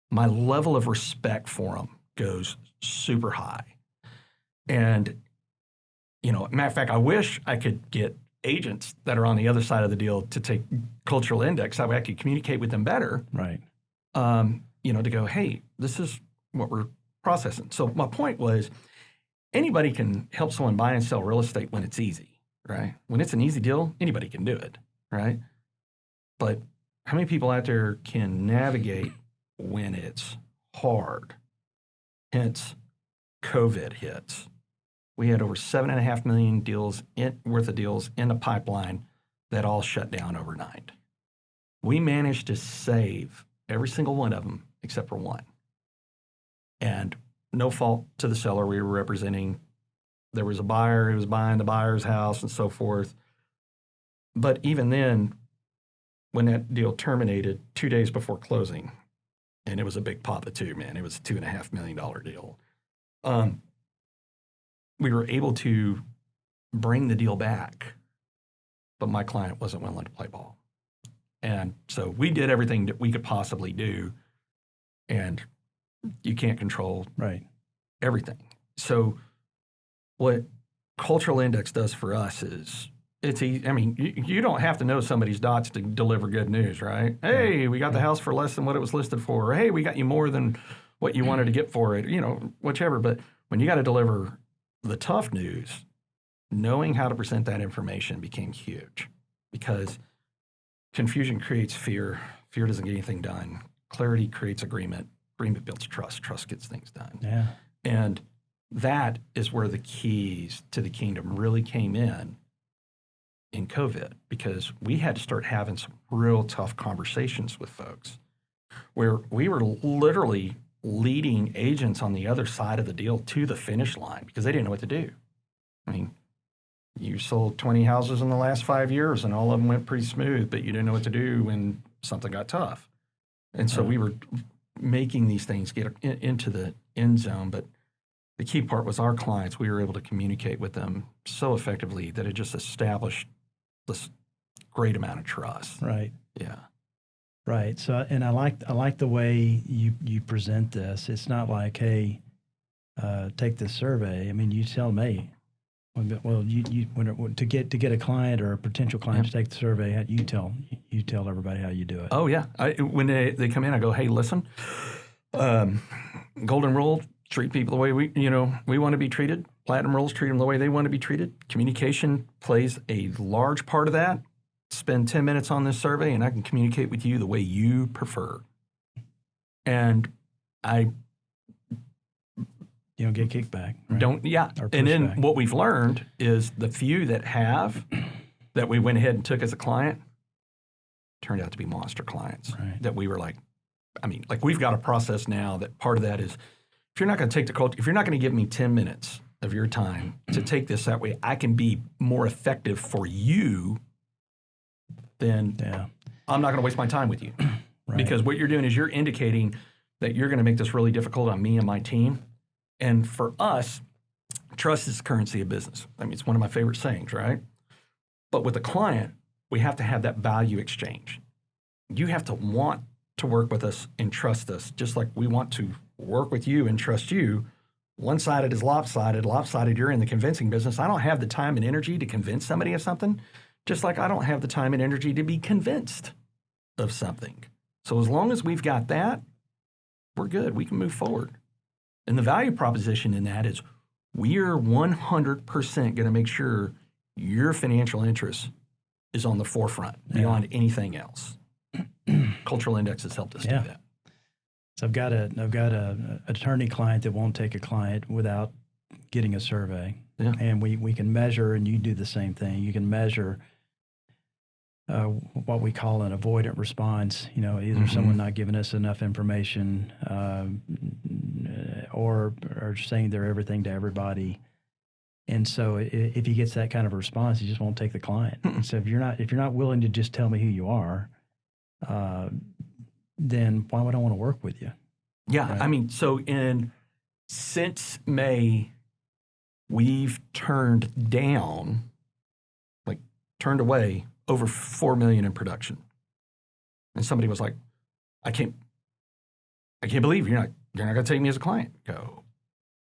my level of respect for them goes super high. And, matter of fact, I wish I could get agents that are on the other side of the deal to take cultural index. That way I could communicate with them better. Right. To go, hey, this is what we're processing. So my point was, anybody can help someone buy and sell real estate when it's easy, right? When it's an easy deal, anybody can do it, right? But how many people out there can navigate when it's hard? Hence, COVID hits. We had over 7.5 million deals worth of deals in the pipeline that all shut down overnight. We managed to save every single one of them except for one. And no fault to the seller we were representing. There was a buyer who was buying the buyer's house and so forth. But even then, when that deal terminated 2 days before closing, and it was a big papa too, man. It was a $2.5 million deal. We were able to bring the deal back, but my client wasn't willing to play ball. And so we did everything that we could possibly do, and you can't control everything. So what Cultural Index does for us is, it's easy. I mean, you don't have to know somebody's dots to deliver good news, right? Hey, we got the house for less than what it was listed for. Or, hey, we got you more than what you wanted to get for it, whichever. But when you got to deliver the tough news, knowing how to present that information became huge, because confusion creates fear. Fear doesn't get anything done. Clarity creates agreement. Agreement builds trust. Trust gets things done. Yeah. And that is where the keys to the kingdom really came in COVID, because we had to start having some real tough conversations with folks where we were literally leading agents on the other side of the deal to the finish line because they didn't know what to do. I mean, you sold 20 houses in the last 5 years and all of them went pretty smooth, but you didn't know what to do when something got tough. And so we were making these things get into the end zone. But the key part was our clients. We were able to communicate with them so effectively that it just established this great amount of trust. Right. Yeah. Right. So, and I like the way you present this. It's not like, hey, take this survey. I mean, you tell me. Well, to get a client or a potential client to take the survey, you tell everybody how you do it. Oh yeah. When they come in, I go, hey, listen, golden rule: treat people the way we want to be treated. Platinum rules: treat them the way they want to be treated. Communication plays a large part of that. Spend 10 minutes on this survey, and I can communicate with you the way you prefer. And you don't get kickback. Right? Don't, yeah. And then pushback. What we've learned is the few that we went ahead and took as a client turned out to be monster clients. Right. That we were like we've got a process now that part of that is, if you're not going to take the culture, if you're not going to give me 10 minutes of your time to take this that way, I can be more effective for you, then I'm not going to waste my time with you. Right. Because what you're doing is you're indicating that you're going to make this really difficult on me and my team. And for us, trust is the currency of business. I mean, it's one of my favorite sayings, right? But with a client, we have to have that value exchange. You have to want to work with us and trust us, just like we want to work with you and trust you. One-sided is lopsided. Lopsided, you're in the convincing business. I don't have the time and energy to convince somebody of something, just like I don't have the time and energy to be convinced of something. So as long as we've got that, we're good. We can move forward. And the value proposition in that is, we're 100% going to make sure your financial interest is on the forefront beyond anything else. Cultural Index has helped us do that. So I've got a attorney client that won't take a client without getting a survey. Yeah. And we can measure, and you do the same thing. You can measure what we call an avoidant response. Either someone not giving us enough information, or saying they're everything to everybody. And so if he gets that kind of response, he just won't take the client. So if you're not willing to just tell me who you are, then why would I want to work with you? Yeah, Right? I mean, since May, we've turned away over $4 million in production. And somebody was like, I can't believe you're not going to take me as a client. Go,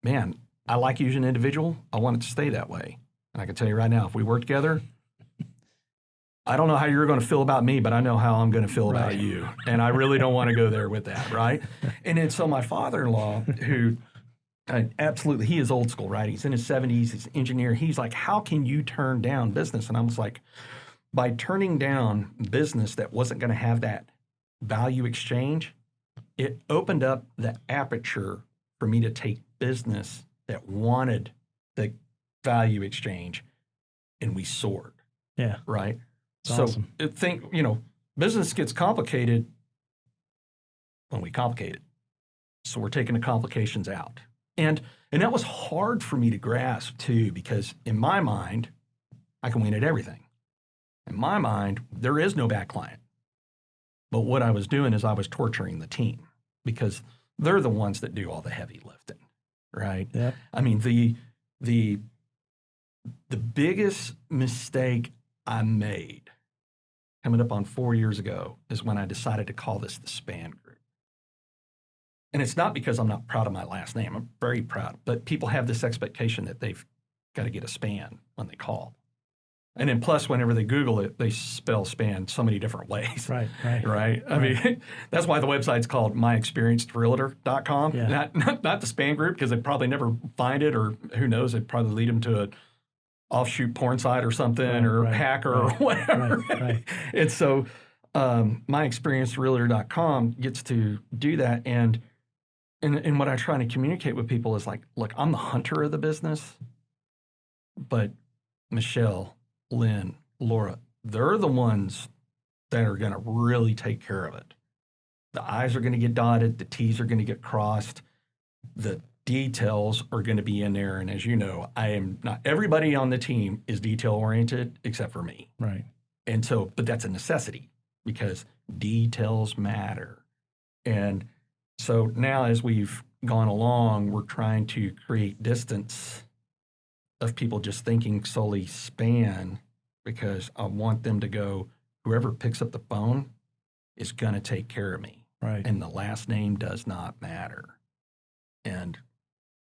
man, I like using individual. I want it to stay that way. And I can tell you right now, if we work together, I don't know how you're going to feel about me, but I know how I'm going to feel about you. And I really don't want to go there with that, right? And then so my father-in-law, who absolutely, he is old school, right? He's in his 70s, he's an engineer. He's like, how can you turn down business? And I was like, by turning down business that wasn't going to have that value exchange, it opened up the aperture for me to take business that wanted the value exchange, and we soared. Yeah. Right? It's so awesome. Business gets complicated when we complicate it. So we're taking the complications out. And that was hard for me to grasp too, because in my mind, I can win at everything. In my mind, there is no bad client. But what I was doing is I was torturing the team because they're the ones that do all the heavy lifting, right? Yep. I mean, the biggest mistake I made coming up on 4 years ago is when I decided to call this the Spann Group. And it's not because I'm not proud of my last name. I'm very proud. But people have this expectation that they've got to get a span when they call. And then plus, whenever they Google it, they spell span so many different ways. Right. I mean, that's why the website's called myexperiencedrealtor.com, not the Spann Group, because they'd probably never find it, or who knows, it'd probably lead them to an offshoot porn site or something, or hacker or whatever. Right. And so myexperiencedrealtor.com gets to do that. And what I try to communicate with people is like, look, I'm the hunter of the business, but Michelle, Lynn, Laura, they're the ones that are going to really take care of it. The I's are going to get dotted. The T's are going to get crossed. The details are going to be in there. And as you know, I am not, everybody on the team is detail oriented except for me. Right. And so, but that's a necessity because details matter. And so now as we've gone along, we're trying to create distance of people just thinking solely Spann, because I want them to go, whoever picks up the phone is going to take care of me. Right. And the last name does not matter. And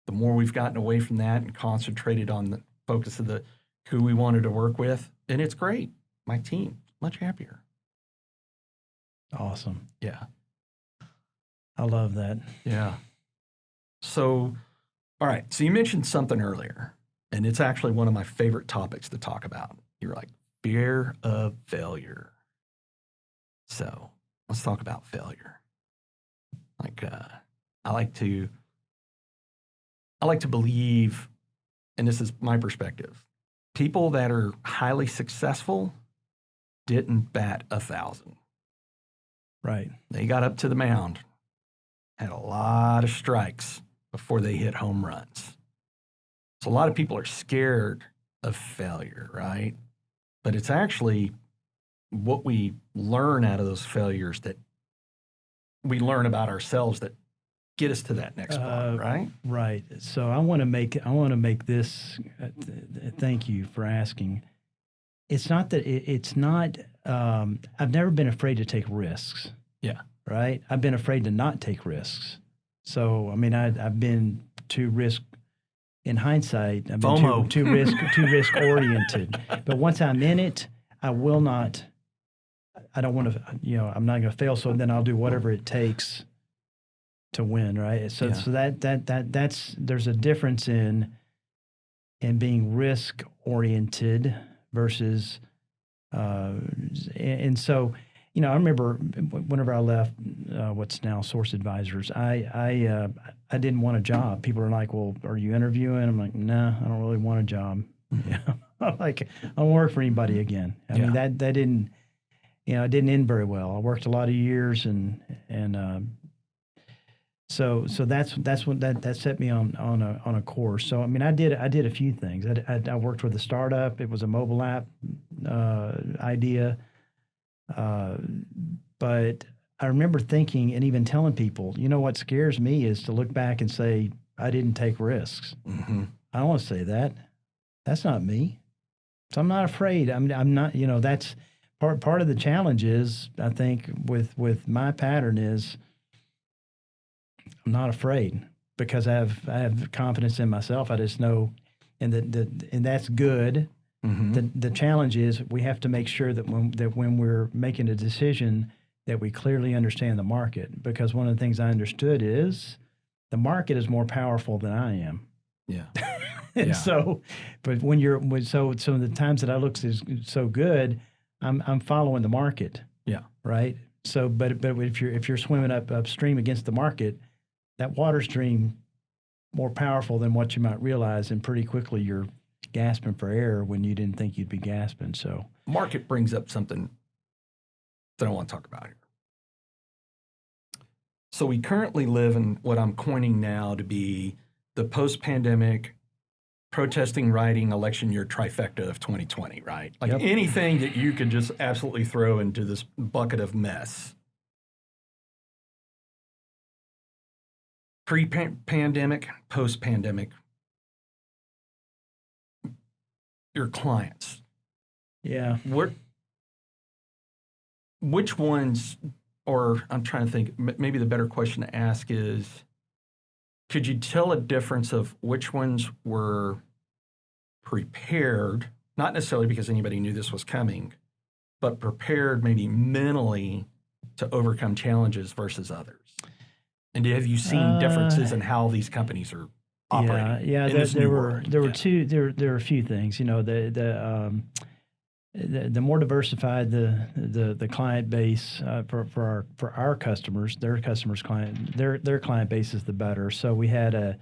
the more we've gotten away from that and concentrated on the focus of who we wanted to work with, and it's great. My team, much happier. Awesome. Yeah. I love that. Yeah. So, all right. So you mentioned something earlier, and it's actually one of my favorite topics to talk about. You're like, fear of failure. So let's talk about failure. Like, I like to believe, and this is my perspective, people that are highly successful didn't bat 1,000. Right. They got up to the mound, had a lot of strikes before they hit home runs. So a lot of people are scared of failure, right? But it's actually what we learn out of those failures that we learn about ourselves that get us to that next spot, right? Right. So I want to make this. Thank you for asking. It's not that it's not. I've never been afraid to take risks. Yeah. Right. I've been afraid to not take risks. So I mean, I've been too risk. In hindsight, I've been too risk oriented. But once I'm in it, I will not. I don't want to. I'm not going to fail. So then I'll do whatever it takes to win. Right. So that's there's a difference in being risk oriented versus, and so. I remember whenever I left what's now Source Advisors, I didn't want a job. People are like, "Well, are you interviewing?" I'm like, "Nah, I don't really want a job." I'm like, I don't work for anybody again. I mean, that didn't, it didn't end very well. I worked a lot of years, and so that's what that set me on a course. So I mean, I did a few things. I worked with a startup. It was a mobile app idea. But I remember thinking and even telling people, what scares me is to look back and say, I didn't take risks. Mm-hmm. I don't want to say that. That's not me. So I'm not afraid. I'm not, that's part of the challenge is, I think with my pattern is I'm not afraid. because I have confidence in myself. I just know, and that's good. The challenge is we have to make sure that when we're making a decision that we clearly understand the market, because one of the things I understood is the market is more powerful than I am. Yeah. And Yeah. so, but so the times that I look so good, I'm following the market. Yeah. Right. So, but if you're swimming upstream against the market, that water stream more powerful than what you might realize, and pretty quickly you're gasping for air when you didn't think you'd be gasping. So, Market brings up something that I want to talk about here. So we currently live in what I'm coining now to be the post-pandemic protesting, rioting, election year trifecta of 2020, right? Like Yep. anything that you could just absolutely throw into this bucket of mess. Pre-pandemic, post-pandemic, your clients, yeah. which ones, or I'm trying to think, maybe the better question to ask is, could you tell a difference of which ones were prepared, not necessarily because anybody knew this was coming, but prepared maybe mentally to overcome challenges versus others? And have you seen differences in how these companies are operating? Yeah. in this There new were world? there were Yeah. two there were a few things. You know, the more diversified the client base for our customers, their customers' client their client base is, the better. So we had a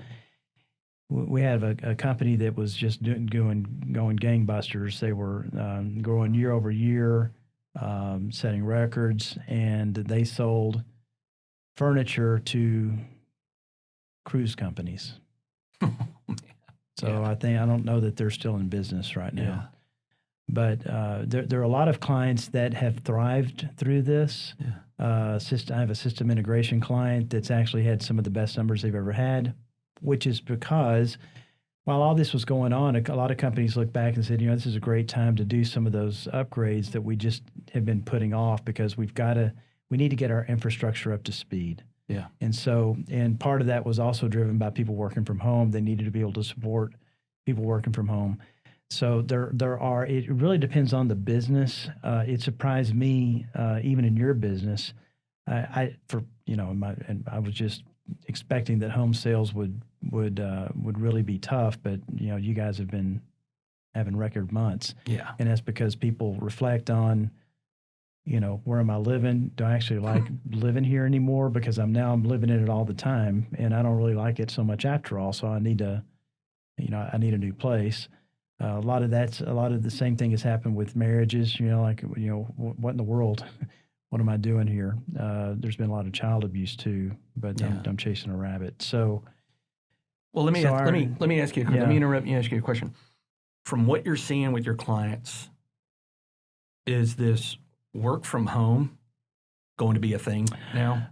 company that was just going gangbusters. They were growing year over year, setting records, and they sold furniture to cruise companies. So Yeah. I don't know that they're still in business right now. Yeah. But there are a lot of clients that have thrived through this. Yeah. I have a system integration client that's actually had some of the best numbers they've ever had, which is because while all this was going on, a lot of companies looked back and said, you know, this is a great time to do some of those upgrades that we just have been putting off because we need to get our infrastructure up to speed. Yeah. And part of that was also driven by people working from home. They needed to be able to support people working from home. So it really depends on the business. It surprised me, even in your business, I was just expecting that home sales would really be tough, but you know, you guys have been having record months. Yeah. And that's because people reflect on, you know, where am I living? Do I actually like living here anymore? Because I'm living in it all the time, and I don't really like it so much after all. So I need a new place. A lot of the same thing has happened with marriages. You know, like, you know, what in the world? What am I doing here? There's been a lot of child abuse too, but Yeah. I'm chasing a rabbit. So, Well, let me ask you. Yeah. Let me interrupt you and ask you a question. From what you're seeing with your clients, is this work from home going to be a thing now?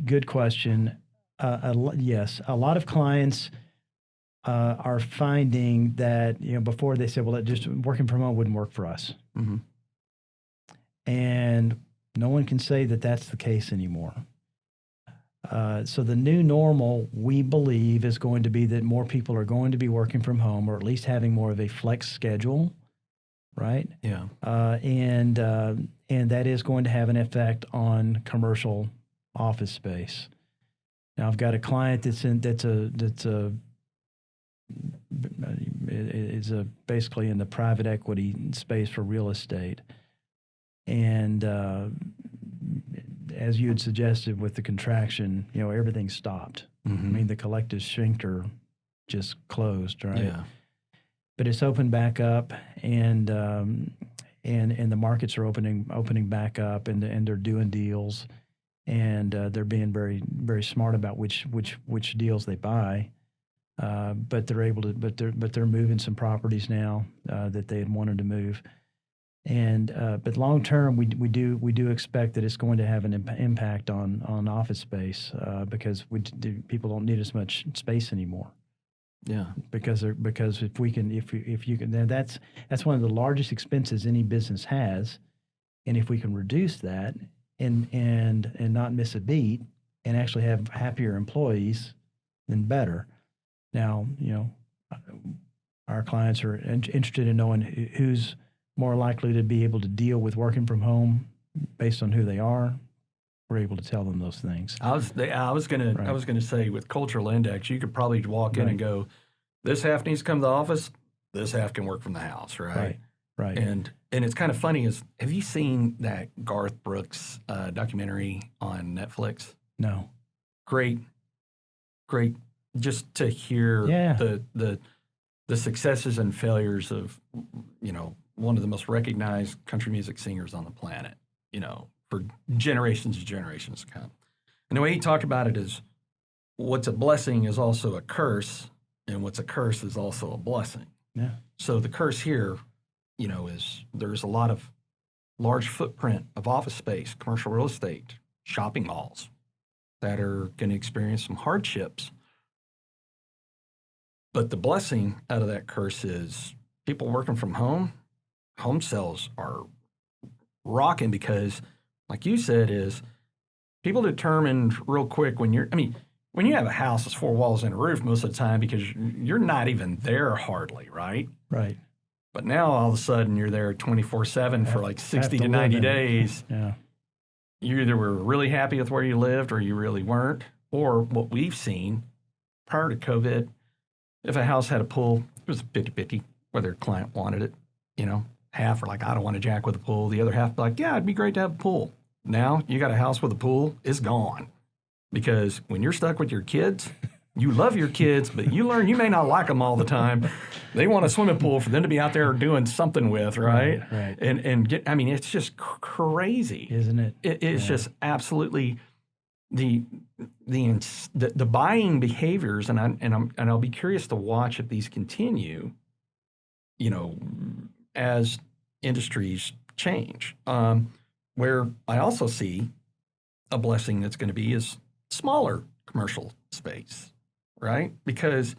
Good question. Yes, a lot of clients are finding that, you know, before they said, well, just working from home wouldn't work for us. Mm-hmm. And no one can say that that's the case anymore. So the new normal, we believe, is going to be that more people are going to be working from home, or at least having more of a flex schedule, right? Yeah. And that is going to have an effect on commercial office space. Now, I've got a client that's basically in the private equity space for real estate, and as you had suggested with the contraction, you know, everything stopped. Mm-hmm. I mean, the collective sphincter just closed, right? Yeah. But it's opened back up, and the markets are opening back up, and they're doing deals, and they're being very, very smart about which deals they buy. But they're moving some properties now that they had wanted to move, and but long term we do expect that it's going to have an impact on office space because people don't need as much space anymore. Yeah. Because if you can, then that's one of the largest expenses any business has, and if we can reduce that and not miss a beat and actually have happier employees, then better. Now, our clients are interested in knowing who's more likely to be able to deal with working from home based on who they are. We're able to tell them those things. I was gonna say with cultural index, you could probably walk in and go, this half needs to come to the office, this half can work from the house, right? Right. And it's kind of funny have you seen that Garth Brooks documentary on Netflix? No. Great, just to hear the successes and failures of, one of the most recognized country music singers on the planet, for generations and generations to come. And the way he talked about it is what's a blessing is also a curse, and what's a curse is also a blessing. Yeah. So the curse here, is there's a lot of large footprint of office space, commercial real estate, shopping malls that are going to experience some hardships. But the blessing out of that curse is people working from home sales are rocking because, like you said, is people determined real quick when you have a house that's 4 walls and a roof most of the time because you're not even there hardly, right? Right. But now all of a sudden you're there 24/7 for like 60 to 90 days. Yeah. You either were really happy with where you lived or you really weren't. Or what we've seen prior to COVID, if a house had a pool, it was 50-50 whether a client wanted it. Half were like, I don't want a jack with a pool. The other half like, yeah, it'd be great to have a pool. Now you got a house with a pool, it's gone. Because when you're stuck with your kids, you love your kids, but you learn you may not like them all the time. They want a swimming pool for them to be out there doing something with, right? Right. And it's just crazy, isn't it? It's just absolutely the buying behaviors, and I'll be curious to watch if these continue, as industries change. Where I also see a blessing that's going to be is smaller commercial space, right? Because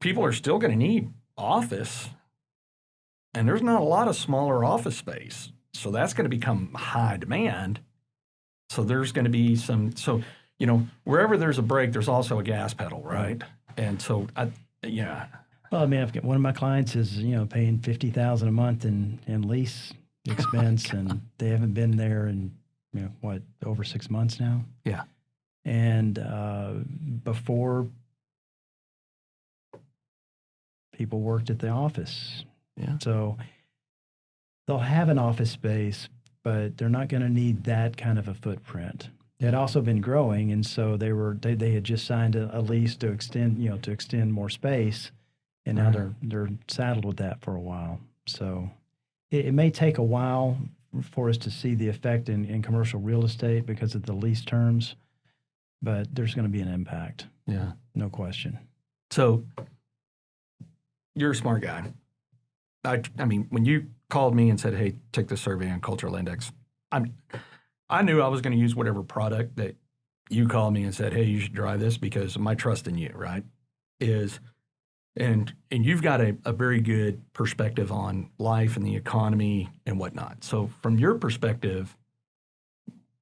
people are still going to need office, and there's not a lot of smaller office space. So that's going to become high demand. So there's going to be wherever there's a brake, there's also a gas pedal, right? And so, Well, I've got one of my clients is, paying $50,000 a month in lease expense, and they haven't been there in, over 6 months now. Yeah. And before, people worked at the office. Yeah. So they'll have an office space, but they're not going to need that kind of a footprint. It had also been growing, and so they had just signed a lease to extend more space, and now they're saddled with that for a while. So it may take a while for us to see the effect in commercial real estate because of the lease terms, but there's going to be an impact. Yeah. No question. So you're a smart guy. I mean, when you called me and said, hey, take the survey on cultural index, I knew I was going to use whatever product that you called me and said, hey, you should try this because of my trust in you, right? And you've got a very good perspective on life and the economy and whatnot. So from your perspective,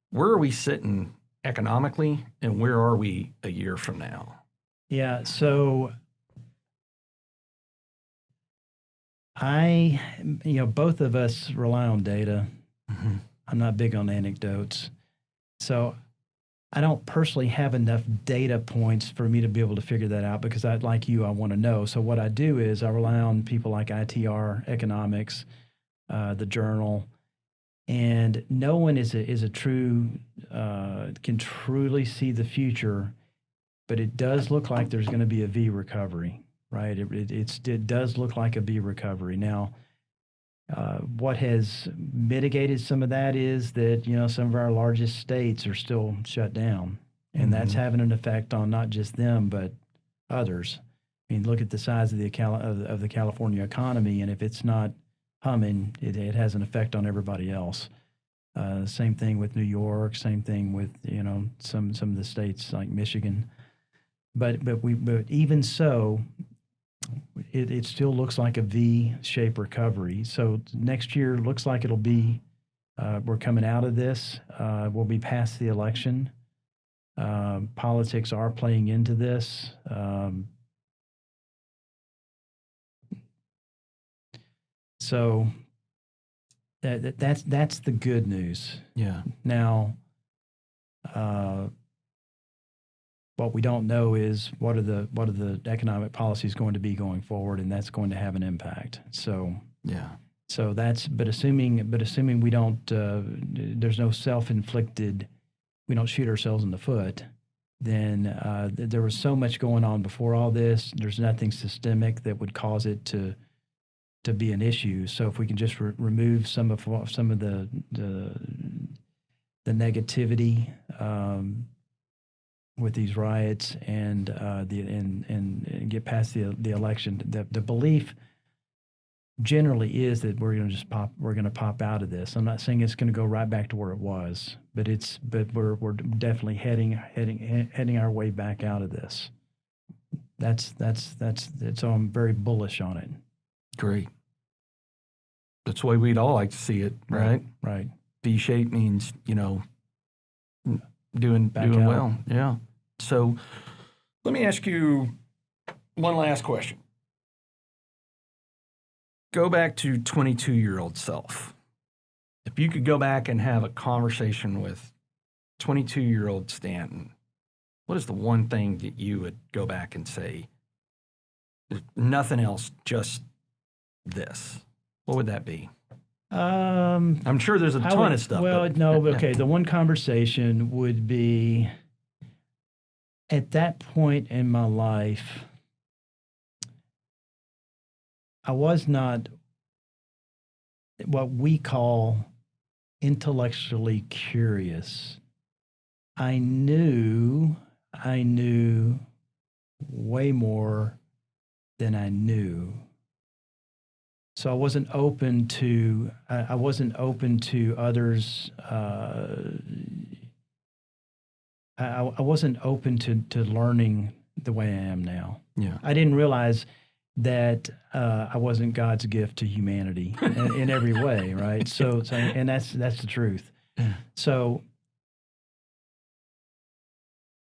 where are we sitting economically and where are we a year from now? Yeah, so both of us rely on data. Mm-hmm. I'm not big on anecdotes. So I don't personally have enough data points for me to be able to figure that out because I want to know. So what I do is I rely on people like ITR, Economics, the Journal, and no one can truly see the future, but it does look like there's going to be a V recovery, right? It does look like a V recovery. Now, what has mitigated some of that is that, some of our largest states are still shut down, and that's having an effect on not just them, but others. I mean, look at the size of the California economy, and if it's not humming, it has an effect on everybody else. Same thing with New York, same thing with, some of the states like Michigan. But even so, it still looks like a V-shaped recovery. So next year looks like it'll be, we're coming out of this. We'll be past the election. Politics are playing into this. So that's the good news. Yeah. Now, what we don't know is what are the economic policies going to be going forward, and that's going to have an impact. So Yeah. so that's but assuming we don't there's no self-inflicted, we don't shoot ourselves in the foot. Then there was so much going on before all this. There's nothing systemic that would cause it to be an issue. So if we can just remove some of the negativity with these riots and get past the election, the belief generally is that we're going to pop out of this. I'm not saying it's going to go right back to where it was, but we're definitely heading our way back out of this. So I'm very bullish on it. Great. That's the way we'd all like to see it, right? Right. V-shape means, doing Back out. well. Yeah. So let me ask you one last question. Go back to 22-year-old self. If you could go back and have a conversation with 22-year-old Stanton, what is the one thing that you would go back and say, nothing else, just this? What would that be? I'm sure there's a ton of stuff. Well, but, no, okay. The one conversation would be, at that point in my life, I was not what we call intellectually curious. I knew way more than I knew. So I wasn't open to others. I wasn't open to learning the way I am now. Yeah. I didn't realize that I wasn't God's gift to humanity in every way, right? So and that's the truth. Yeah. So,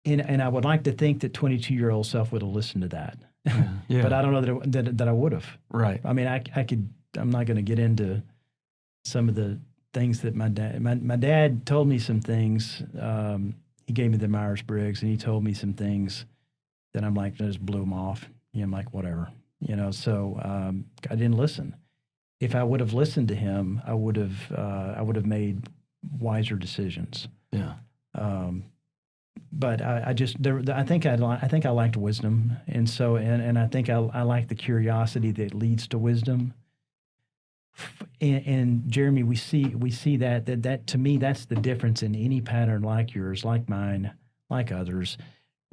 and I would like to think that 22-year-old self would have listened to that. Yeah. But I don't know that I would have. Right. I mean, I could. I'm not going to get into some of the things that my dad told me some things. He gave me the Myers-Briggs, and he told me some things that I'm like, I just blew them off. I'm like, whatever. So I didn't listen. If I would have listened to him, I would have made wiser decisions. Yeah. But I think I liked wisdom, and so and I think I like the curiosity that leads to wisdom. And Jeremy, we see that to me, that's the difference in any pattern like yours, like mine, like others.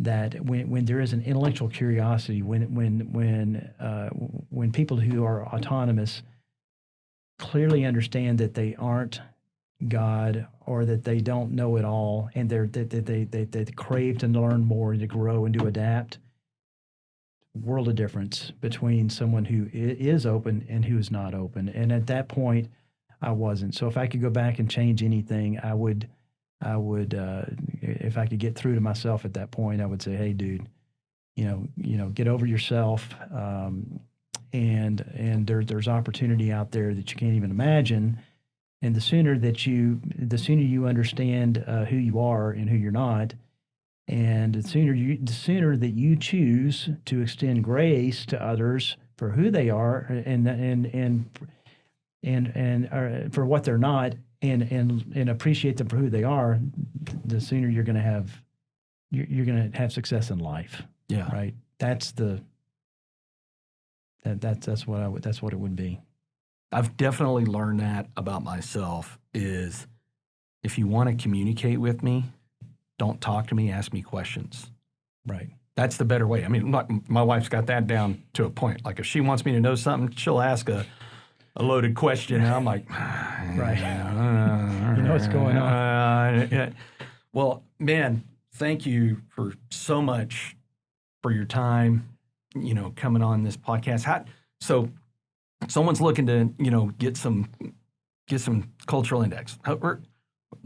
That when there is an intellectual curiosity, when people who are autonomous clearly understand that they aren't God or that they don't know it all, and they crave to learn more and to grow and to adapt. World of difference between someone who is open and who is not open. And at that point, I wasn't. So if I could go back and change anything, I would. If I could get through to myself at that point, I would say, "Hey, dude, get over yourself." And there's opportunity out there that you can't even imagine. And the sooner you understand who you are and who you're not, and the sooner that you choose to extend grace to others for who they are and for what they're not, and appreciate them for who they are, the sooner you're going to have success in life. Yeah. Right. That's what it would be. I've definitely learned that about myself is if you want to communicate with me, don't talk to me, ask me questions. Right. That's the better way. I mean, my wife's got that down to a point. Like if she wants me to know something, she'll ask a loaded question, and I'm like, right. You know what's going on. Well, man, thank you for so much for your time, coming on this podcast. So someone's looking to, get some cultural index.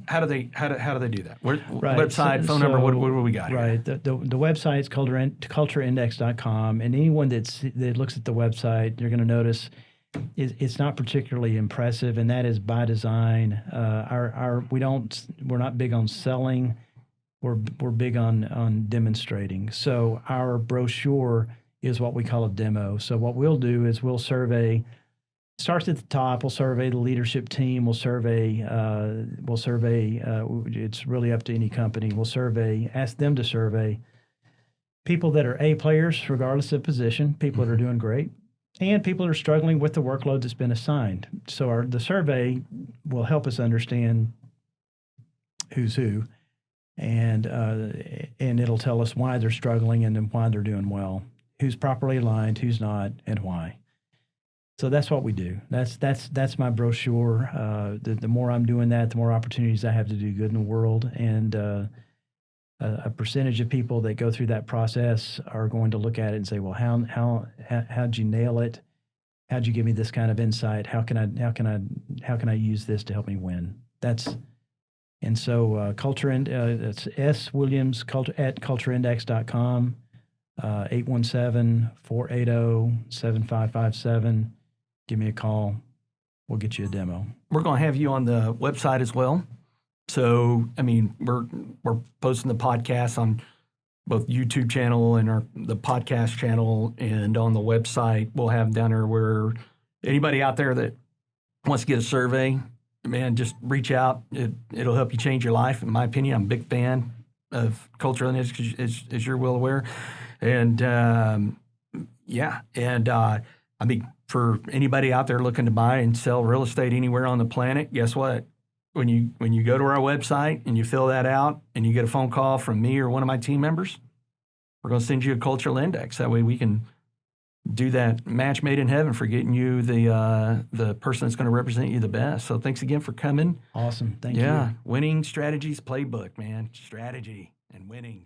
How do they do that? Right. Website, phone number, what do we got here? Right. The website's cultureindex.com, and anyone that looks at the website, you're going to notice it's not particularly impressive, and that is by design. We're not big on selling. We're big on demonstrating. So our brochure is what we call a demo. So what we'll do is we'll survey. Starts at the top. We'll survey the leadership team. We'll survey. It's really up to any company. Ask them to survey people that are A players, regardless of position. People that are doing great, and people that are struggling with the workload that's been assigned. So the survey will help us understand who's who, and it'll tell us why they're struggling and then why they're doing well, who's properly aligned, who's not, and why. So that's what we do. That's my brochure. The more I'm doing that, the more opportunities I have to do good in the world. And a percentage of people that go through that process are going to look at it and say, "Well, how'd you nail it? How'd you give me this kind of insight? How can I use this to help me win?" Culture it's S Williams at cultureindex.com, 817-480-7557. Give me a call. We'll get you a demo. We're going to have you on the website as well. So, I mean, we're posting the podcast on both YouTube channel and the podcast channel, and on the website we'll have down there where anybody out there that wants to get a survey, man, just reach out. It'll help you change your life. In my opinion, I'm a big fan of cultural index, as you're well aware. And I mean, for anybody out there looking to buy and sell real estate anywhere on the planet, guess what? When you go to our website and you fill that out and you get a phone call from me or one of my team members, we're going to send you a cultural index. That way we can do that match made in heaven for getting you the person that's going to represent you the best. So thanks again for coming. Awesome. Thank you. Yeah. Winning Strategies Playbook, man. Strategy and winning.